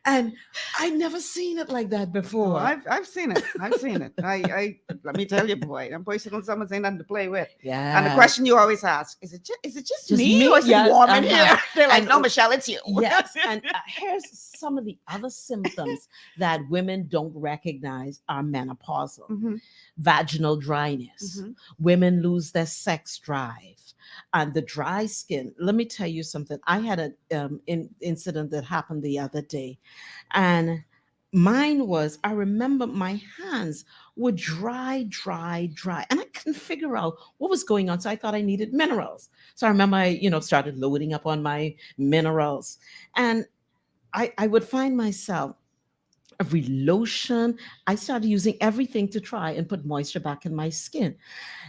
And I'd never seen it like that before. I've seen it. I've seen it. I let me tell you, boy, them personal summers ain't nothing to play with. Yeah. And the question you always ask, is it just me, or is it warm in here? They're like, no, Michelle, it's you. Yes. And here's some of the other symptoms that women don't recognize are menopausal. Vaginal dryness. Women lose their sex drive. And the dry skin. Let me tell you something. I had an incident that happened the other day. And mine was, I remember my hands were dry. And I couldn't figure out what was going on. So I thought I needed minerals. So I remember I, started loading up on my minerals. And I would find myself every lotion. I started using everything to try and put moisture back in my skin,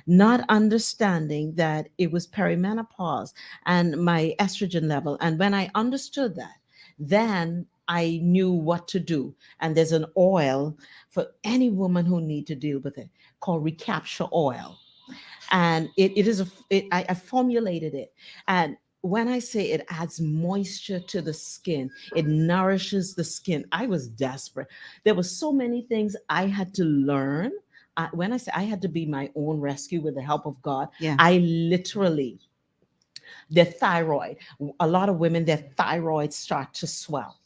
not understanding that it was perimenopause and my estrogen level. And when I understood that, then I knew what to do. And there's an oil for any woman who need to deal with it called recapture oil. And I formulated it. And when I say it adds moisture to the skin, it nourishes the skin. I was desperate. There were so many things I had to learn. When I say I had to be my own rescue with the help of God, Yeah. I literally, their thyroid, a lot of women, their thyroids start to swell.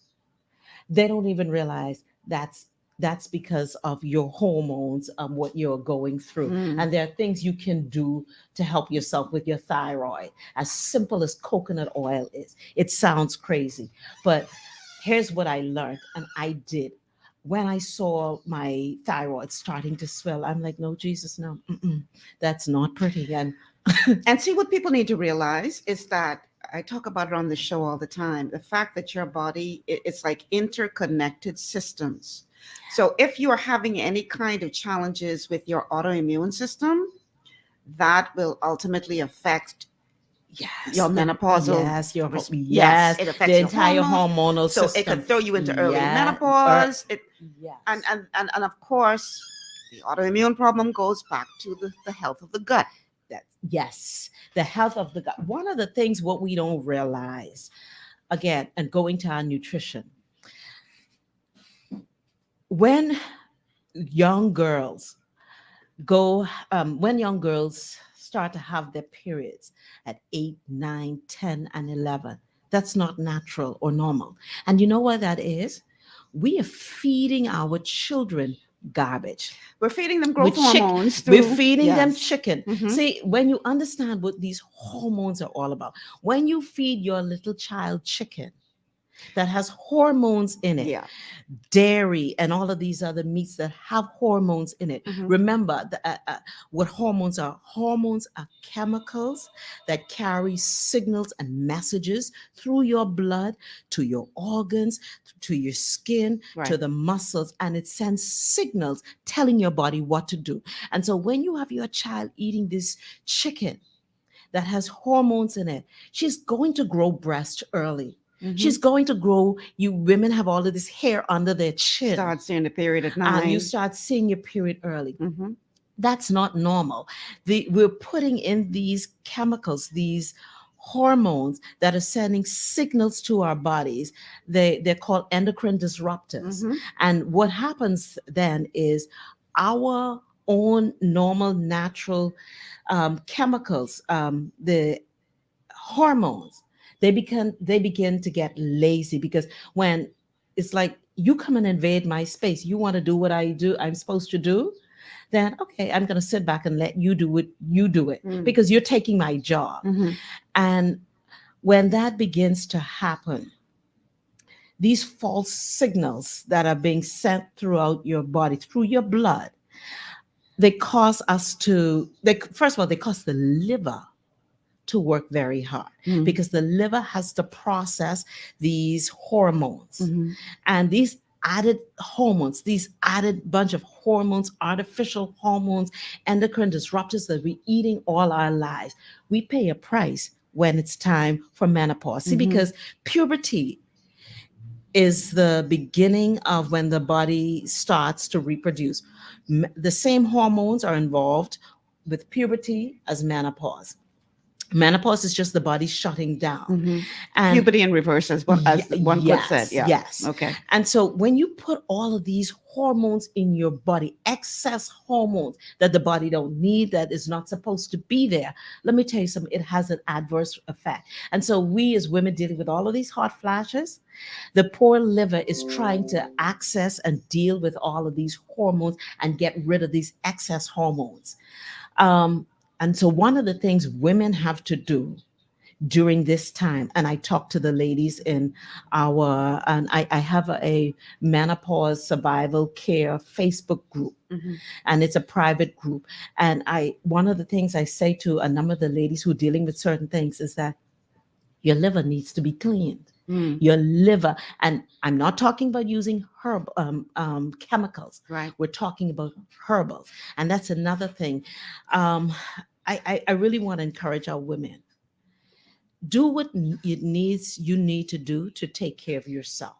They don't even realize that's because of your hormones, what you're going through. Mm. And there are things you can do to help yourself with your thyroid, as simple as coconut oil is. It sounds crazy, but here's what I learned, and I did. When I saw my thyroid starting to swell, I'm like, no, Jesus, no, that's not pretty. And see, what people need to realize is that I talk about it on the show all the time. The fact that your body, it's like interconnected systems. So if you are having any kind of challenges with your autoimmune system, that will ultimately affect yes, your menopausal. yes, Yes, it affects the your entire hormones. hormonal So system. it could throw you into early Yeah, menopause. yes. And of course, the autoimmune problem goes back to the health of the gut. Yes, the health of the gut. One of the things what we don't realize, again, and going to our nutrition, when young girls when young girls start to have their periods at 8, 9, 10, and 11, that's not natural or normal. And you know what that is? We are feeding our children garbage. We're feeding them growth With hormones. we're through- feeding them yes. chicken. Mhm. See, when you understand what these hormones are all about, when you feed your little child chicken that has hormones in it, Yeah. dairy and all of these other meats that have hormones in it. Mhm. Remember what hormones are. Hormones are chemicals that carry signals and messages through your blood to your organs, to your skin, to Right. the muscles, and it sends signals telling your body what to do. And so when you have your child eating this chicken that has hormones in it, she's going to grow breast early. She's going to grow. You women have all of this hair under their chin. Start seeing the period at 9. And you start seeing your period early. Mhm. That's not normal. We're putting in these chemicals, these hormones that are sending signals to our bodies. They're called endocrine disruptors. Mhm. And what happens then is our own normal, natural chemicals, the hormones, they begin to get lazy, because when it's like you come and invade my space, you want to do what I'm supposed to do, then okay, I'm going to sit back and let you do what you do it, Mm. because you're taking my job. Mhm. And when that begins to happen, these false signals that are being sent throughout your body, through your blood, they cause us to, first of all, they cause the liver to work very hard, Mm. because the liver has to process these hormones. Mhm. And these added hormones, these added bunch of hormones, artificial hormones, endocrine disruptors that we're eating all our lives, we pay a price when it's time for menopause. See, Mhm. because puberty is the beginning of when the body starts to reproduce. The same hormones are involved with puberty as menopause. Menopause is just the body shutting down. Mhm. And Puberty in reverse, as one could say. Yeah. yes. Okay. And so when you put all of these hormones in your body, excess hormones that the body don't need, that is not supposed to be there, let me tell you something, it has an adverse effect. And so we as women dealing with all of these hot flashes, the poor liver is trying to access and deal with all of these hormones and get rid of these excess hormones. And so one of the things women have to do during this time, and I talk to the ladies in and I have a menopause survival care Facebook group, Mhm. and it's a private group. And one of the things I say to a number of the ladies who are dealing with certain things is that your liver needs to be cleaned. Mm. Your liver, and I'm not talking about using chemicals. Right. We're talking about herbals, and that's another thing. I really want to encourage our women. Do what you need to do to take care of yourself.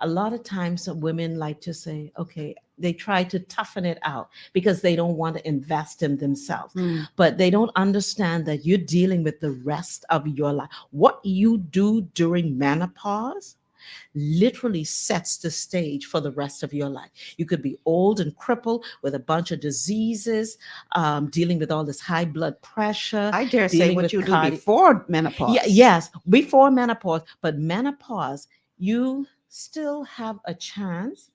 A lot of times women like to say, okay, they try to toughen it out because they don't want to invest in themselves. Mm. But they don't understand that you're dealing with the rest of your life. What you do during menopause literally sets the stage for the rest of your life. You could be old and crippled with a bunch of diseases, dealing with all this high blood pressure. I dare say dealing what with you do before menopause. Yes, before menopause. But menopause, you still have a chance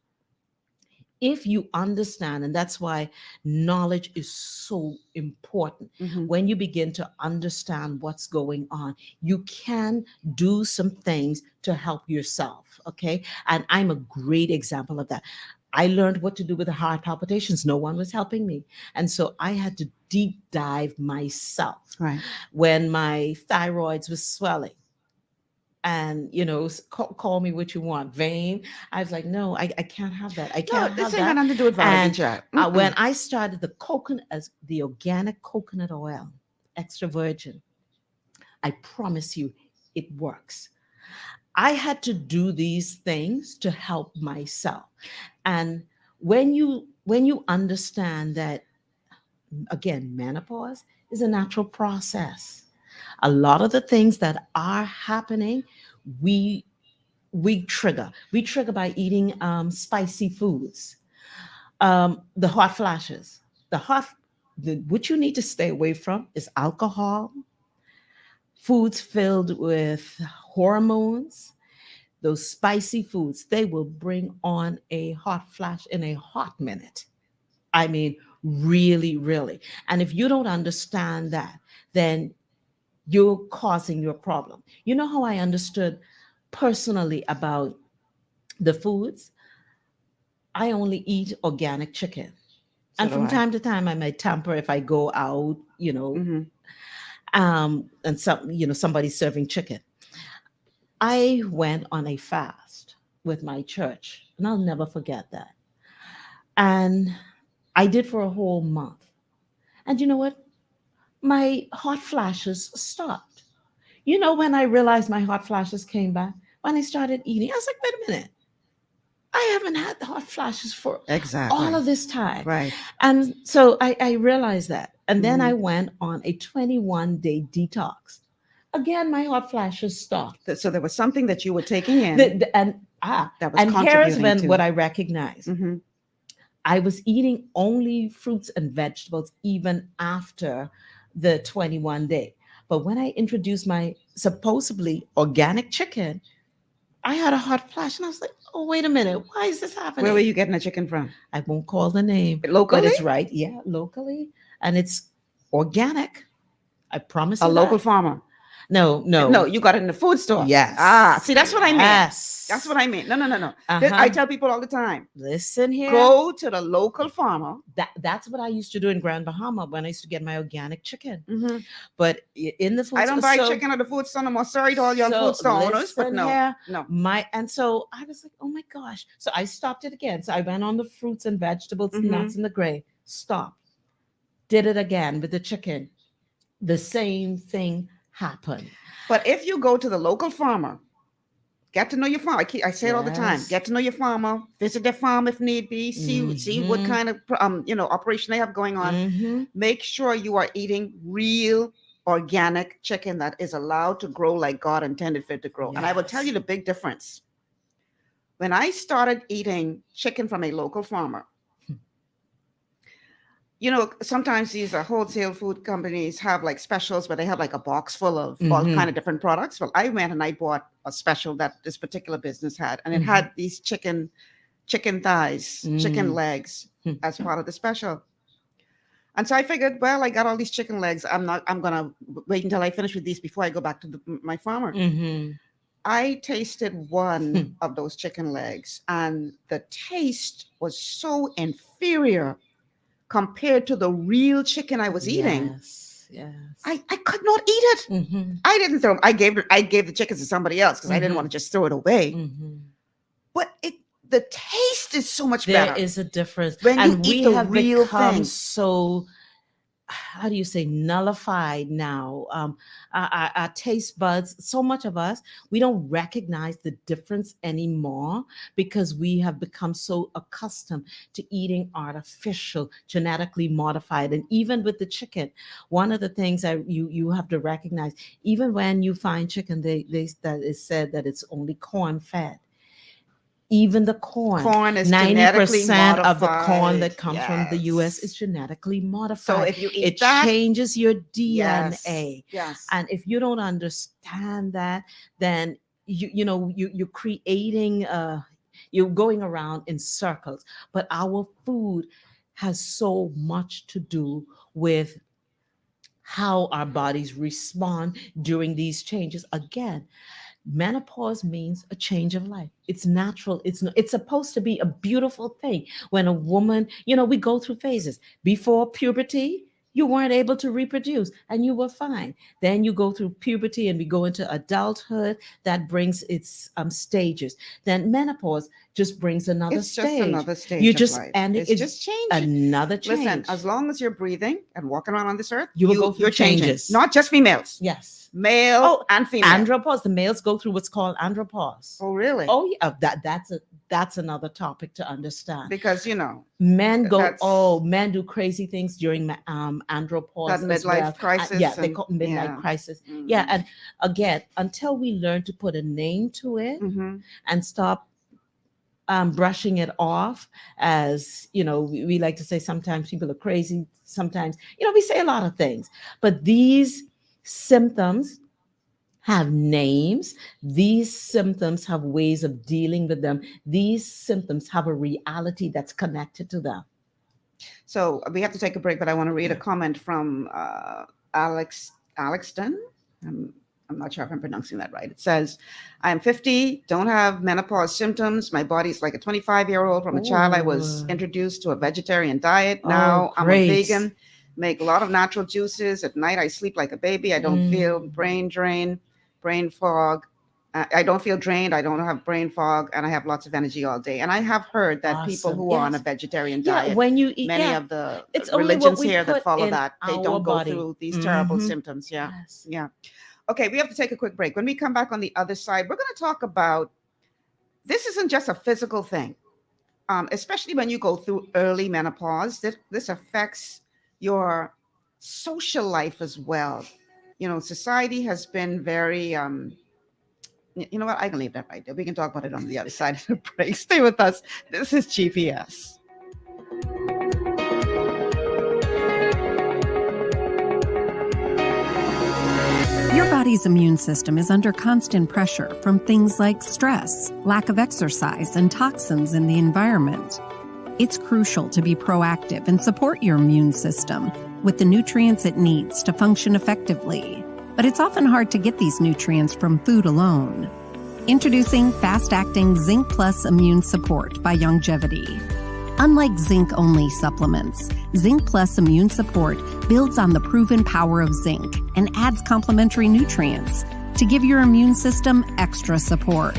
if you understand, and that's why knowledge is so important. Mhm. When you begin to understand what's going on, you can do some things to help yourself. Okay. And I'm a great example of that. I learned what to do with the heart palpitations. No one was helping me. And so I had to deep dive myself. Right. When my thyroids was swelling, and call me what you want, vain. I was like, no, I can't have that. I can't this have ain't got that. nothing to do with vitamin And chat. when I started the organic coconut oil, extra virgin, I promise you, it works. I had to do these things to help myself. And when you understand that, again, menopause is a natural process. A lot of the things that are happening, we trigger. We trigger by eating spicy foods, the hot flashes, what you need to stay away from is alcohol, foods filled with hormones. Those spicy foods, they will bring on a hot flash in a hot minute. I mean, really, really. And if you don't understand that, then you're causing your problem. You know how I understood personally about the foods? I only eat organic chicken. So And do from I. time to time, I might tamper if I go out, Mhm. and somebody's serving chicken. I went on a fast with my church, and I'll never forget that. And I did for a whole month. And you know what? My hot flashes stopped. When I realized my hot flashes came back, when I started eating, I was like, wait a minute. I haven't had the hot flashes for Exactly. all of this time. Right. And so I realized that. And then I Mhm. went on a 21-day detox. Again, my hot flashes stopped. So there was something that you were taking in And that was here's contributing when to what I recognized. Mhm. I was eating only fruits and vegetables even after the 21 day. But when I introduced my supposedly organic chicken, I had a hot flash and I was like, oh, wait a minute. Why is this happening? Where were you getting the chicken from? I won't call the name. Locally? But it's right. Yeah, locally. And it's organic. I promise A you local that. farmer. No. No, you got it in the food store. Yes. See, that's what I mean. Yes. That's what I mean. No. Uh-huh. I tell people all the time, Listen here. go to the local farmer. That's what I used to do in Grand Bahama when I used to get my organic chicken. Mhm. But in the food I don't store, buy chicken at the food store no more. Sorry to all your food store owners, but listen no. here, No. and so I was like, oh my gosh. So I stopped it again. So I went on the fruits and vegetables, Mhm. nuts and the gray. Stopped. Did it again with the chicken. The same thing happened. But if you go to the local farmer, get to know your farmer. I say it all the time. Yes. Get to know your farmer. Visit their farm if need be. See what Mhm. kind of operation they have going on. Mhm. Make sure you are eating real organic chicken that is allowed to grow like God intended for it to grow. And I will tell you the big difference. When I started eating chicken from a local farmer, sometimes these wholesale food companies have like specials where they have like a box full of all Mhm. kind of different products. Well, I went and I bought a special that this particular business had, and it had these chicken thighs, chicken legs as part of the special. And so I figured, well, I got all these chicken legs. I'm gonna wait until I finish with these before I go back to my farmer. Mhm. I tasted one of those chicken legs, and the taste was so inferior compared to the real chicken I was eating. Yes. I could not eat it. Mhm. I didn't throw them. I gave the chickens to somebody else because I didn't want to just throw it away. Mhm. But the taste is so much There better is a difference. when and you we eat the have real become thing. so how do you say, nullified now. Our taste buds, so much of us, we don't recognize the difference anymore because we have become so accustomed to eating artificial, genetically modified. And even with the chicken, one of the things you have to recognize, even when you find chicken, that is said that it's only corn fed. Even the corn is genetically 90% of the corn modified. that comes from the US is genetically modified. So if you eat it that, changes your DNA. Yes. And if you don't understand that, then you're creating you're going around in circles. But our food has so much to do with how our bodies respond during these changes. Again, menopause means a change of life. It's natural. It's supposed to be a beautiful thing. When a woman, we go through phases. Before puberty, you weren't able to reproduce and you were fine. Then you go through puberty and we go into adulthood. That brings its stages. Then menopause just brings another It's stage. just another stage You of just life. and It's just changing. Another change. Listen, as long as you're breathing and walking around on this earth, you will go through you're changing. changes. Not just females. Yes. Male and female. Andropause. The males go through what's called andropause. Oh, really? Oh, yeah. That's another topic to understand. Because men men do crazy things during andropause. That midlife crisis. They call it midlife crisis. Mm-hmm. Yeah, and again, until we learn to put a name to it and stop brushing it off as, we like to say sometimes people are crazy. Sometimes, we say a lot of things, but these symptoms have names. These symptoms have ways of dealing with them. These symptoms have a reality that's connected to them. So we have to take a break, but I want to read a comment from Alexton. I'm not sure if I'm pronouncing that right. It says, I'm 50, don't have menopause symptoms. My body's like a 25-year-old. From a child, I was introduced to a vegetarian diet. Now I'm a vegan, make a lot of natural juices. At night, I sleep like a baby. I don't feel brain drain, brain fog. I don't feel drained. I don't have brain fog, and I have lots of energy all day. And I have heard that people who are on a vegetarian diet, when you eat, many of the it's religions here that follow that, they don't go body. through these terrible symptoms. Yeah. Yes. Yeah. Okay, we have to take a quick break. When we come back on the other side, we're going to talk about, this isn't just a physical thing, especially when you go through early menopause. This affects your social life as well. Society has been very, you know what? I can leave that right there. We can talk about it on the other side of the break. Stay with us. This is GPS. Your body's immune system is under constant pressure from things like stress, lack of exercise, and toxins in the environment. It's crucial to be proactive and support your immune system with the nutrients it needs to function effectively. But it's often hard to get these nutrients from food alone. Introducing fast-acting Zinc Plus Immune Support by Longevity. Unlike zinc-only supplements, Zinc Plus Immune Support builds on the proven power of zinc and adds complementary nutrients to give your immune system extra support.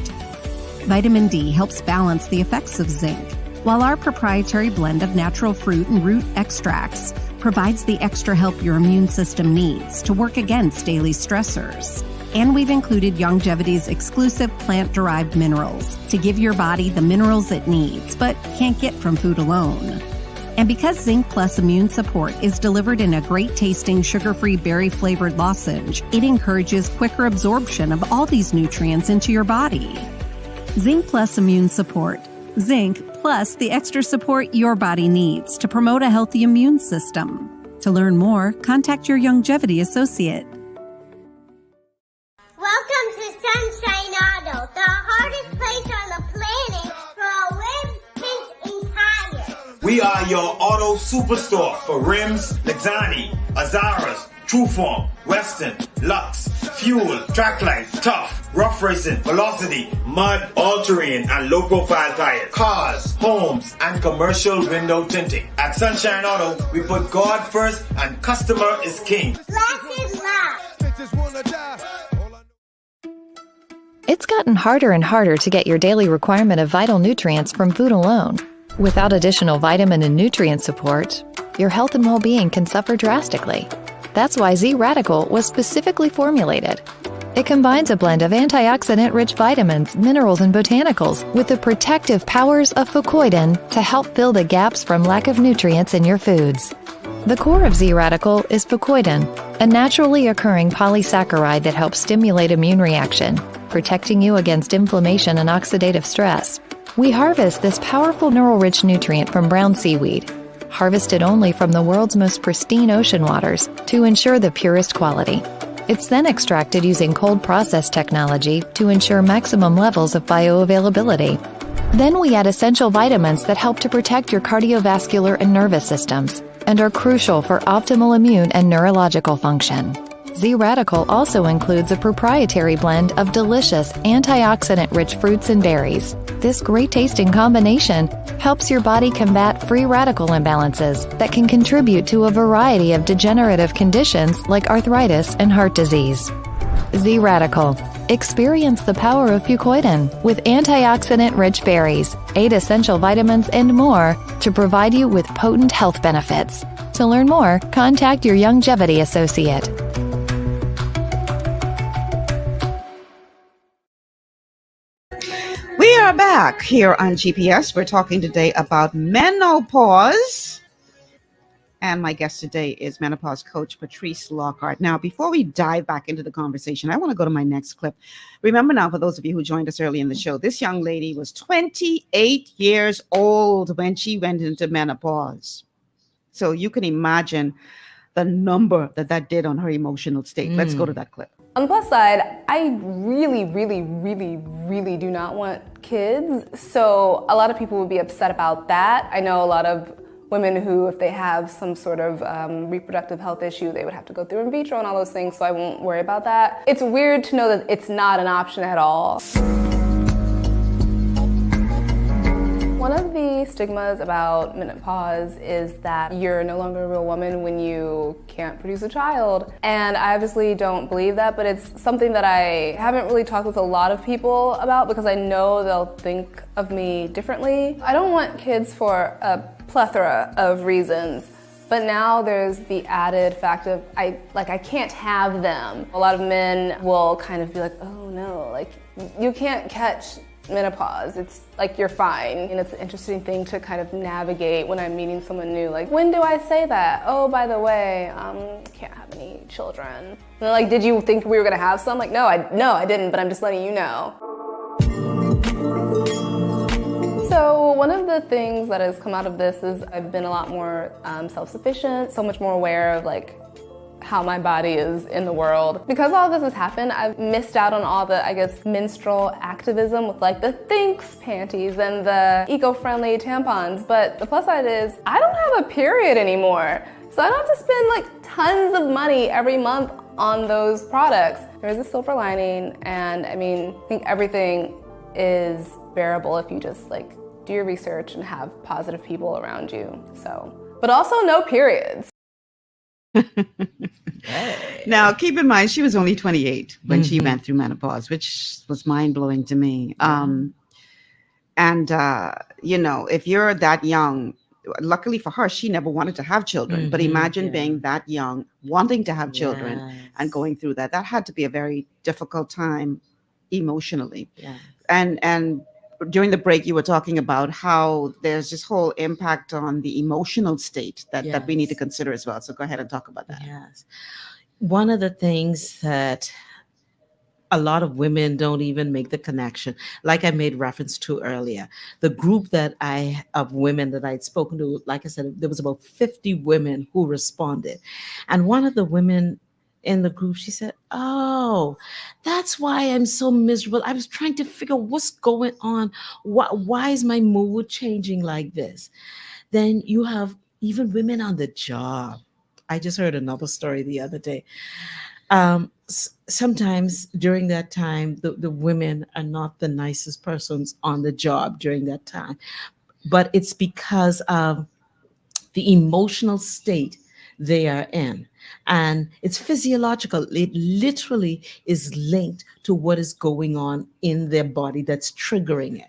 Vitamin D helps balance the effects of zinc, while our proprietary blend of natural fruit and root extracts provides the extra help your immune system needs to work against daily stressors. And we've included Longevity's exclusive plant-derived minerals to give your body the minerals it needs, but can't get from food alone. And because Zinc Plus Immune Support is delivered in a great-tasting, sugar-free, berry-flavored lozenge, it encourages quicker absorption of all these nutrients into your body. Zinc Plus Immune Support. Zinc plus the extra support your body needs to promote a healthy immune system. To learn more, contact your Longevity associate. Welcome to Sunshine Auto, the hardest place on the planet for rims, tints, and tires. We are your auto superstore for rims, Lexani, Azaras, Trueform, Western, Lux, Fuel, Tracklight, Tough, Rough Racing, Velocity, Mud, All-Terrain, and low-profile tires. Cars, homes, and commercial window tinting. At Sunshine Auto, we put God first and customer is king. Blessed love. It's gotten harder and harder to get your daily requirement of vital nutrients from food alone. Without additional vitamin and nutrient support, your health and well-being can suffer drastically. That's why Z Radical was specifically formulated. It combines a blend of antioxidant-rich vitamins, minerals, and botanicals with the protective powers of fucoidan to help fill the gaps from lack of nutrients in your foods. The core of Z Radical is fucoidan, a naturally occurring polysaccharide that helps stimulate immune reaction, protecting you against inflammation and oxidative stress. We harvest this powerful mineral-rich nutrient from brown seaweed, harvested only from the world's most pristine ocean waters to ensure the purest quality. It's then extracted using cold process technology to ensure maximum levels of bioavailability. Then we add essential vitamins that help to protect your cardiovascular and nervous systems and are crucial for optimal immune and neurological function. Z Radical also includes a proprietary blend of delicious antioxidant-rich fruits and berries. This great-tasting combination helps your body combat free radical imbalances that can contribute to a variety of degenerative conditions like arthritis and heart disease. Z Radical. Experience the power of fucoidan with antioxidant-rich berries, 8 essential vitamins, and more to provide you with potent health benefits. To learn more, contact your Longevity associate. We are back here on GPS. We're talking today about menopause. And my guest today is menopause coach Patrice Lockhart. Now, before we dive back into the conversation, I want to go to my next clip. Remember now, for those of you who joined us early in the show, this young lady was 28 years old when she went into menopause. So you can imagine the number that did on her emotional state. Let's go to that clip. On the plus side, I really do not want kids. So a lot of people would be upset about that. I know a lot of women who, if they have some sort of reproductive health issue, they would have to go through in vitro and all those things, so I won't worry about that. It's weird to know that it's not an option at all. One of the stigmas about menopause is that you're no longer a real woman when you can't produce a child. And I obviously don't believe that, but it's something that I haven't really talked with a lot of people about because I know they'll think of me differently. I don't want kids for a plethora of reasons, but now there's the added fact of I can't have them. A lot of men will kind of be like, oh no, like you can't catch menopause. It's like you're fine. And it's an interesting thing to kind of navigate when I'm meeting someone new. Like, when do I say that? Oh, by the way, can't have any children. And they're like, did you think we were gonna have some? Like, no, I didn't, but I'm just letting you know. So one of the things that has come out of this is I've been a lot more self-sufficient, so much more aware of like how my body is in the world. Because all this has happened, I've missed out on all the, I guess, menstrual activism with like the Thinx panties and the eco-friendly tampons. But the plus side is I don't have a period anymore. So I don't have to spend like tons of money every month on those products. There is a silver lining, and I mean, I think everything is bearable if you just like do your research and have positive people around you. So, but also no periods. Now, keep in mind, she was only 28 when she went through menopause, which was mind-blowing to me. You know, if you're that young, luckily for her, she never wanted to have children. But imagine being that young, wanting to have children and going through that. That had to be a very difficult time emotionally. And during the break, you were talking about how there's this whole impact on the emotional state that we need to consider as well. So go ahead and talk about that. Yes. One of the things that a lot of women don't even make the connection, like I made reference to earlier, the group of women that I'd spoken to, like I said, there was about 50 women who responded. And one of the women in the group, she said, oh, that's why I'm so miserable. I was trying to figure what's going on. Why is my mood changing like this? Then you have even women on the job. I just heard another story the other day. Sometimes during that time, the women are not the nicest persons on the job during that time, but it's because of the emotional state they are in. And it's physiological. It literally is linked to what is going on in their body that's triggering it.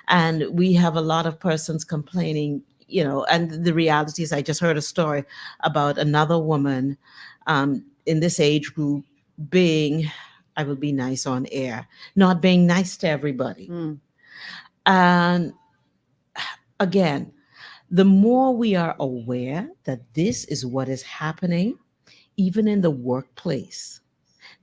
And we have a lot of persons complaining, and the reality is, I just heard a story about another woman in this age group being, I will be nice on air, not being nice to everybody. And again, the more we are aware that this is what is happening, even in the workplace,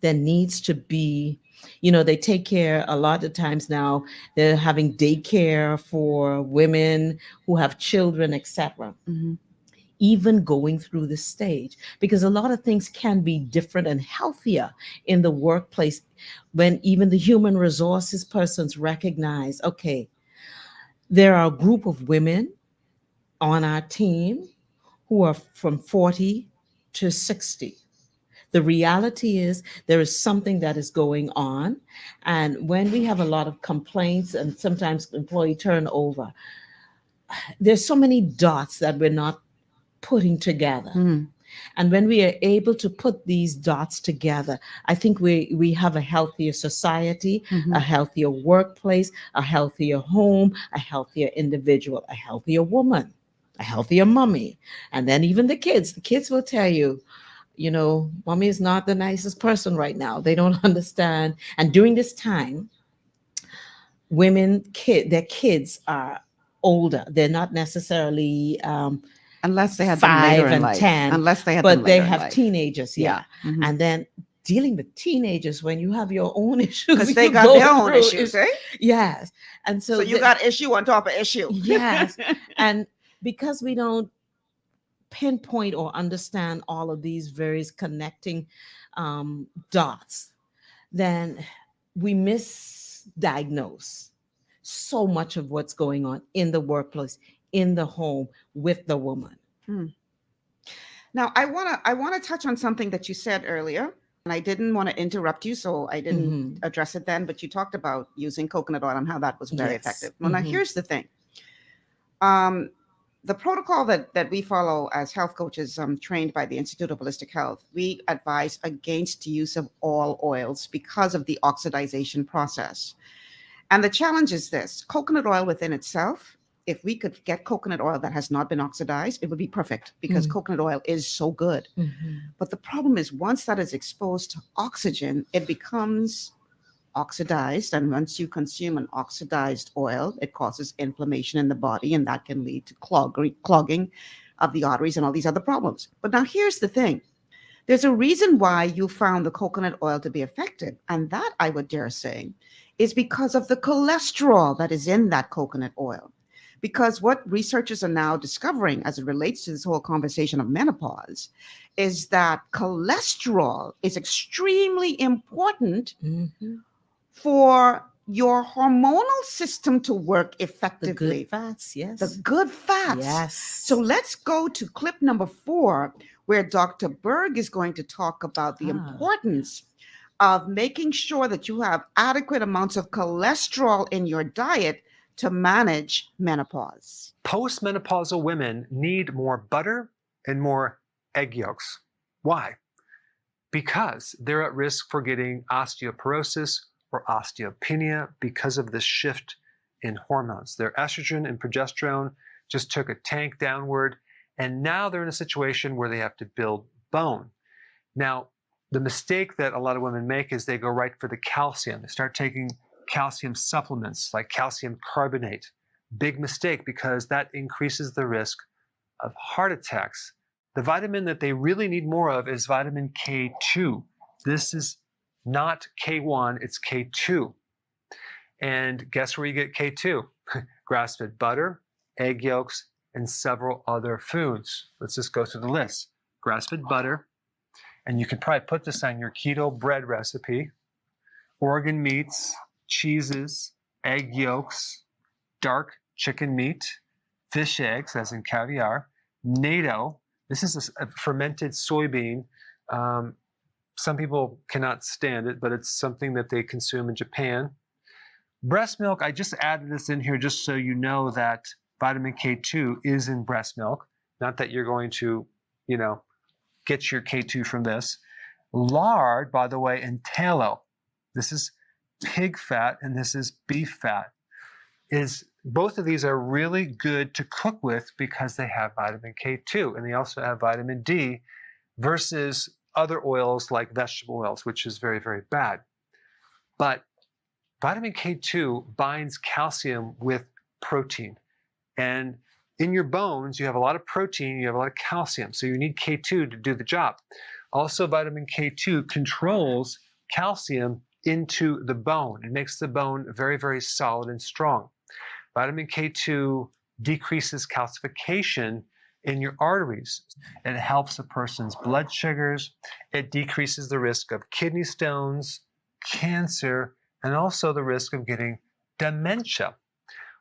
there needs to be, they take care a lot of times now, they're having daycare for women who have children, etc. Even going through this stage, because a lot of things can be different and healthier in the workplace when even the human resources persons recognize, okay, there are a group of women on our team who are from 40 to 60. The reality is there is something that is going on. And when we have a lot of complaints and sometimes employee turnover, there's so many dots that we're not putting together. And when we are able to put these dots together, I think we have a healthier society, a healthier workplace, a healthier home, a healthier individual, a healthier woman, a healthier mommy. And then even the kids will tell you, mommy is not the nicest person right now. They don't understand. And during this time, their kids are older. They're not necessarily unless they had 5 and 10, unless they had but them they later in have life. teenagers. Yeah. And then dealing with teenagers when you have your own issues, because they got their own issues, eh? Yes. And so you got issue on top of issue. Yes. And because we don't pinpoint or understand all of these various connecting dots, then we misdiagnose so much of what's going on in the workplace, in the home, with the woman. Now, I want to touch on something that you said earlier, and I didn't want to interrupt you, so I didn't address it then, but you talked about using coconut oil and how that was very effective. Well, now here's the thing. The protocol that we follow as health coaches trained by the Institute of Holistic Health, we advise against use of all oils because of the oxidization process. And the challenge is this: coconut oil within itself, if we could get coconut oil that has not been oxidized, it would be perfect because coconut oil is so good. But the problem is once that is exposed to oxygen, it becomes oxidized. And once you consume an oxidized oil, it causes inflammation in the body, and that can lead to clogging of the arteries and all these other problems. But now here's the thing. There's a reason why you found the coconut oil to be effective. And that, I would dare say, is because of the cholesterol that is in that coconut oil. Because what researchers are now discovering as it relates to this whole conversation of menopause is that cholesterol is extremely important for your hormonal system to work effectively. The good fats, yes. The good fats. Yes. So let's go to clip number 4, where Dr. Berg is going to talk about the importance of making sure that you have adequate amounts of cholesterol in your diet to manage menopause. Postmenopausal women need more butter and more egg yolks. Why? Because they're at risk for getting osteoporosis or osteopenia because of this shift in hormones. Their estrogen and progesterone just took a tank downward, and now they're in a situation where they have to build bone. Now, the mistake that a lot of women make is they go right for the calcium. They start taking calcium supplements like calcium carbonate. Big mistake, because that increases the risk of heart attacks. The vitamin that they really need more of is vitamin K2. This is not K1, it's K2. And guess where you get K2? Grass-fed butter, egg yolks, and several other foods. Let's just go through the list. Grass-fed butter, and you can probably put this on your keto bread recipe. Organ meats, cheeses, egg yolks, dark chicken meat, fish eggs, as in caviar, natto. This is a fermented soybean. Some people cannot stand it, but it's something that they consume in Japan. Breast milk, I just added this in here just so you know that vitamin K2 is in breast milk. Not that you're going to, get your K2 from this. Lard, by the way, and tallow. This is pig fat and this is beef fat. Is both of these are really good to cook with because they have vitamin K2 and they also have vitamin D versus other oils like vegetable oils, which is very, very bad. But vitamin K2 binds calcium with protein. And in your bones, you have a lot of protein, you have a lot of calcium. So you need K2 to do the job. Also, vitamin K2 controls calcium into the bone. It makes the bone very, very solid and strong. Vitamin K2 decreases calcification in your arteries. It helps a person's blood sugars. It decreases the risk of kidney stones, cancer, and also the risk of getting dementia.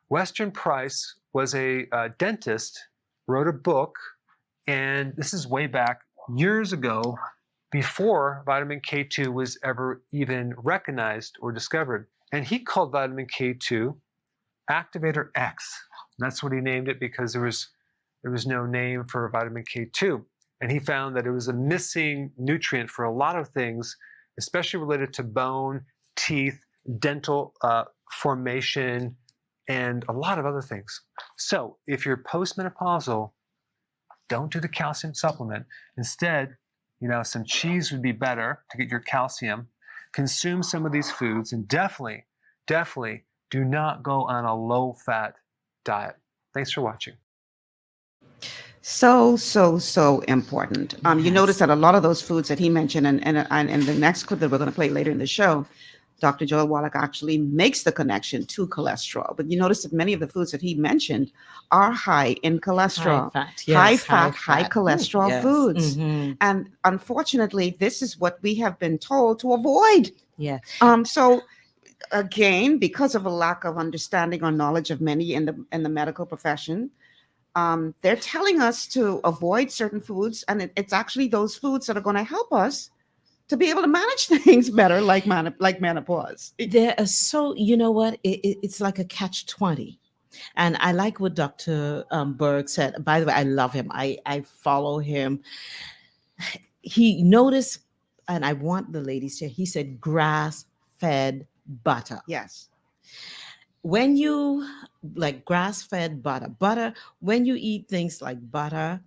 Weston Price was a dentist, wrote a book, and this is way back years ago, before vitamin K2 was ever even recognized or discovered. And he called vitamin K2 Activator X. That's what he named it because there was no name for vitamin K2. And he found that it was a missing nutrient for a lot of things, especially related to bone, teeth, dental formation, and a lot of other things. So if you're postmenopausal, don't do the calcium supplement. Instead, some cheese would be better to get your calcium. Consume some of these foods, and definitely do not go on a low-fat diet. Thanks for watching. So important. You Yes. notice that a lot of those foods that he mentioned, and the next clip that we're going to play later in the show, Dr. Joel Wallach actually makes the connection to cholesterol. But you notice that many of the foods that he mentioned are high in cholesterol, high fat, high cholesterol Yes. foods. Mhm. And unfortunately, this is what we have been told to avoid. Yeah. So again, because of a lack of understanding or knowledge of many in the medical profession, they're telling us to avoid certain foods, and it's actually those foods that are going to help us to be able to manage things better, like menopause. There are so, you know what? It's like a catch-20. And I like what Dr. Berg said. By the way, I love him. I follow him. He noticed, and I want the ladies to, he said grass-fed butter. Yes. When you like grass-fed butter, when you eat things like butter,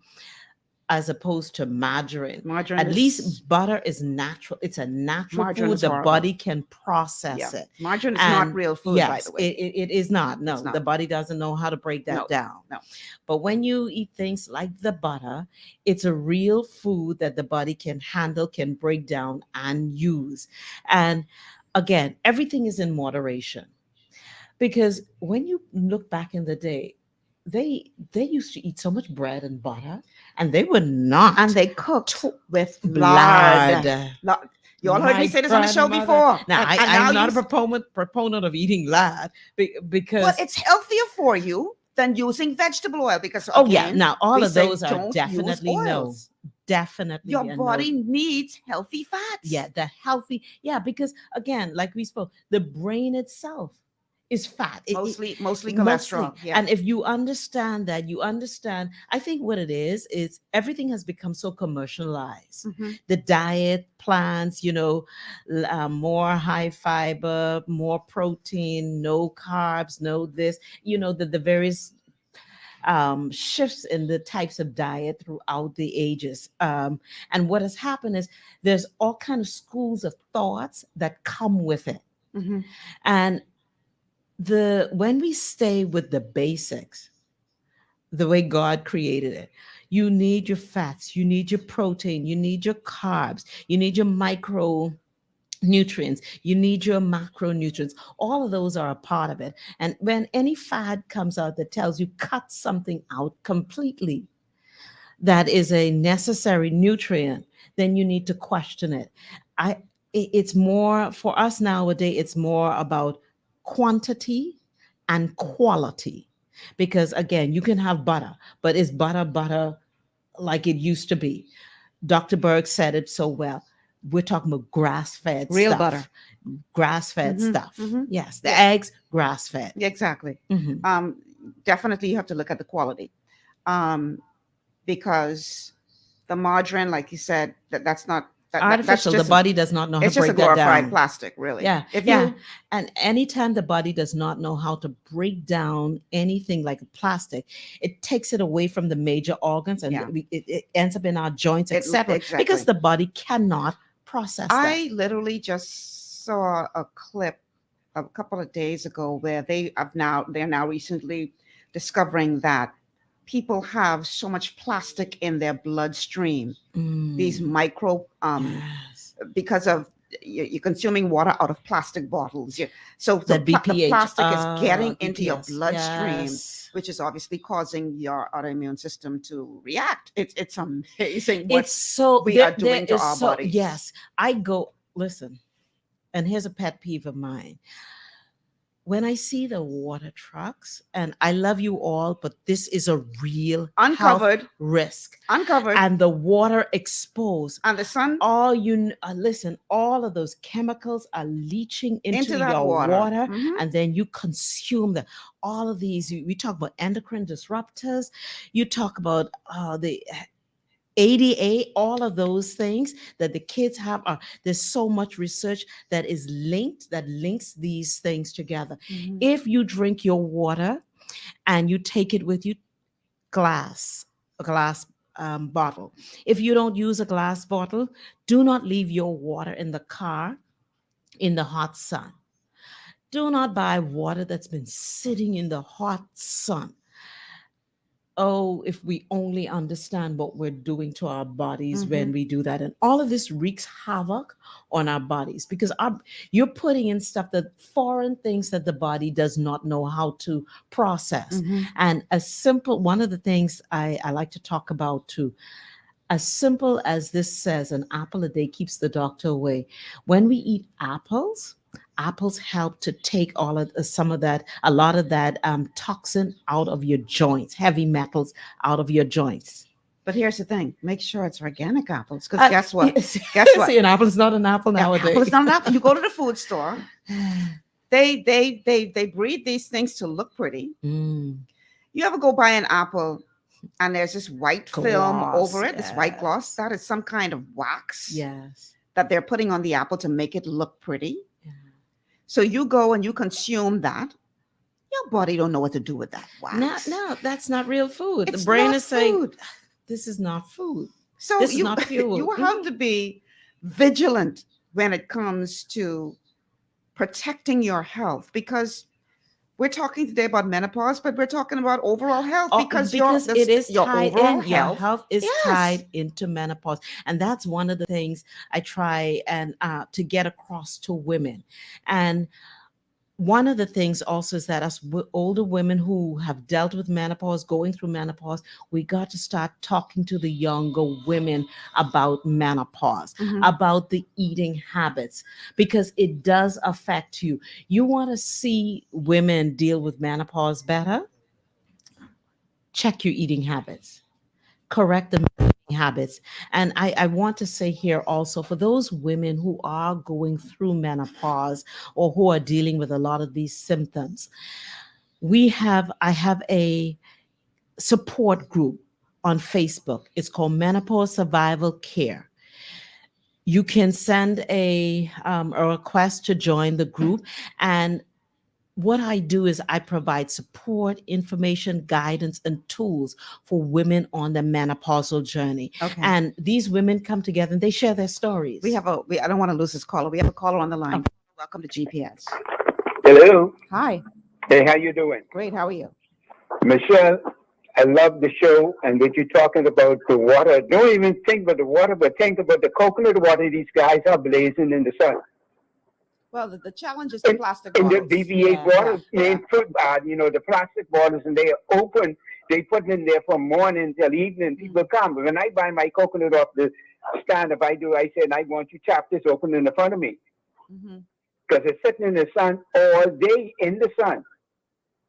as opposed to margarine. At least butter is natural. It's a natural food. The body can process it. Margarine is not real food, by the way. It is not. No, the body doesn't know how to break that down. No. But when you eat things like the butter, it's a real food that the body can handle, can break down and use. And again, everything is in moderation. Because when you look back in the day, they used to eat so much bread and butter, and they were not. And they cooked with lard. You all heard me say this on the show before. Now, I'm not a proponent of eating lard because... Well, it's healthier for you than using vegetable oil because, now all of those are definitely no. Definitely. Your body needs healthy fats. Yeah, because again, like we spoke, the brain itself is fat. Mostly cholesterol. Yeah. And if you understand that, I think what it is everything has become so commercialized. Mm-hmm. The diet plans, more high fiber, more protein, no carbs, no this, the various shifts in the types of diet throughout the ages. And what has happened is there's all kinds of schools of thoughts that come with it. Mm-hmm. And when we stay with the basics, the way God created it, you need your fats, you need your protein, you need your carbs, you need your micronutrients, you need your macronutrients. All of those are a part of it. And when any fad comes out that tells you cut something out completely, that is a necessary nutrient, then you need to question it. It's more for us nowadays, it's more about quantity and quality, because again, you can have butter, but is butter like it used to be? Dr. Berg said it so well. We're talking about grass-fed real stuff. butter, grass-fed stuff. Mm-hmm. Yes, the eggs grass-fed. Exactly. Mm-hmm. Definitely, you have to look at the quality, because the margarine, like you said, that's not Artificial. The body does not know how It's to just a break that glorified down. plastic, really. Yeah, If yeah. you And anytime the body does not know how to break down anything like a plastic, it takes it away from the major organs, and Yeah. it ends up in our joints, etc. exactly. Because the body cannot process that. I literally just saw a clip a couple of days ago where they're now recently discovering that people have so much plastic in their bloodstream, these micro because of you're consuming water out of plastic bottles. So the That BPH. plastic is getting into your BPS. bloodstream, Yes. which is obviously causing your autoimmune system to react. It's amazing what It's so we are doing to our so, bodies. yes, I go listen, and here's a pet peeve of mine. When I see the water trucks, and I love you all, but this is a real Uncovered. health risk. Uncovered. And the water exposed. And the sun. Listen, all of those chemicals are leaching into that your water. water, Mhm. and then you consume them. All of these, we talk about endocrine disruptors, you talk about the ADA, all of those things that the kids have. There's so much research that links these things together. Mhm. If you drink your water and you take it with you, a glass bottle. If you don't use a glass bottle, do not leave your water in the car in the hot sun. Do not buy water that's been sitting in the hot sun. Oh, if we only understand what we're doing to our bodies when we do that. And all of this wreaks havoc on our bodies because you're putting in stuff, that foreign things that the body does not know how to process. And one of the things I like to talk about too, as simple as this says, an apple a day keeps the doctor away. When we eat apples help to take a lot of that toxin out of your joints, heavy metals out of your joints. But here's the thing: make sure it's organic apples, because guess what? See, an apple is not an apple nowadays. Apple is not an apple. You go to the food store, they breed these things to look pretty. You ever go buy an apple and there's this white film over it, this white gloss? That is some kind of wax. Yes. That they're putting on the apple to make it look pretty. So you go and you consume that. Your body don't know what to do with that wax. No, that's not real food. It's the brain not is saying, food. this is not food. So this is not fuel. You have to be vigilant when it comes to protecting your health, because we're talking today about menopause, but we're talking about overall health because your health is tied into menopause. And that's one of the things I try and to get across to women. And one of the things also is that us older women who have dealt with menopause, going through menopause, we got to start talking to the younger women about menopause, about the eating habits, because it does affect you. You want to see women deal with menopause better? Check your eating habits. Correct the habits. And I want to say here also, for those women who are going through menopause or who are dealing with a lot of these symptoms, I have a support group on Facebook. It's called Menopause Survival Care. You can send a request to join the group, and what I do is I provide support, information, guidance, and tools for women on the menopausal journey. Okay. And these women come together and they share their stories. I don't want to lose this caller. We have a caller on the line. Welcome to GPS. Hello. Hi. Hey, how you doing? Great. How are you? Michelle, I love the show and what you're talking about the water. Don't even think about the water, but think about the coconut water these guys are blazing in the sun. Well, the challenge is the plastic and bottles. the BBA bottles, the plastic bottles, and they are open. They put in there from morning till evening. People come. When I buy my coconut off the stand, I say, I want you to chop this open in the front of me. Because it's sitting in the sun all day in the sun,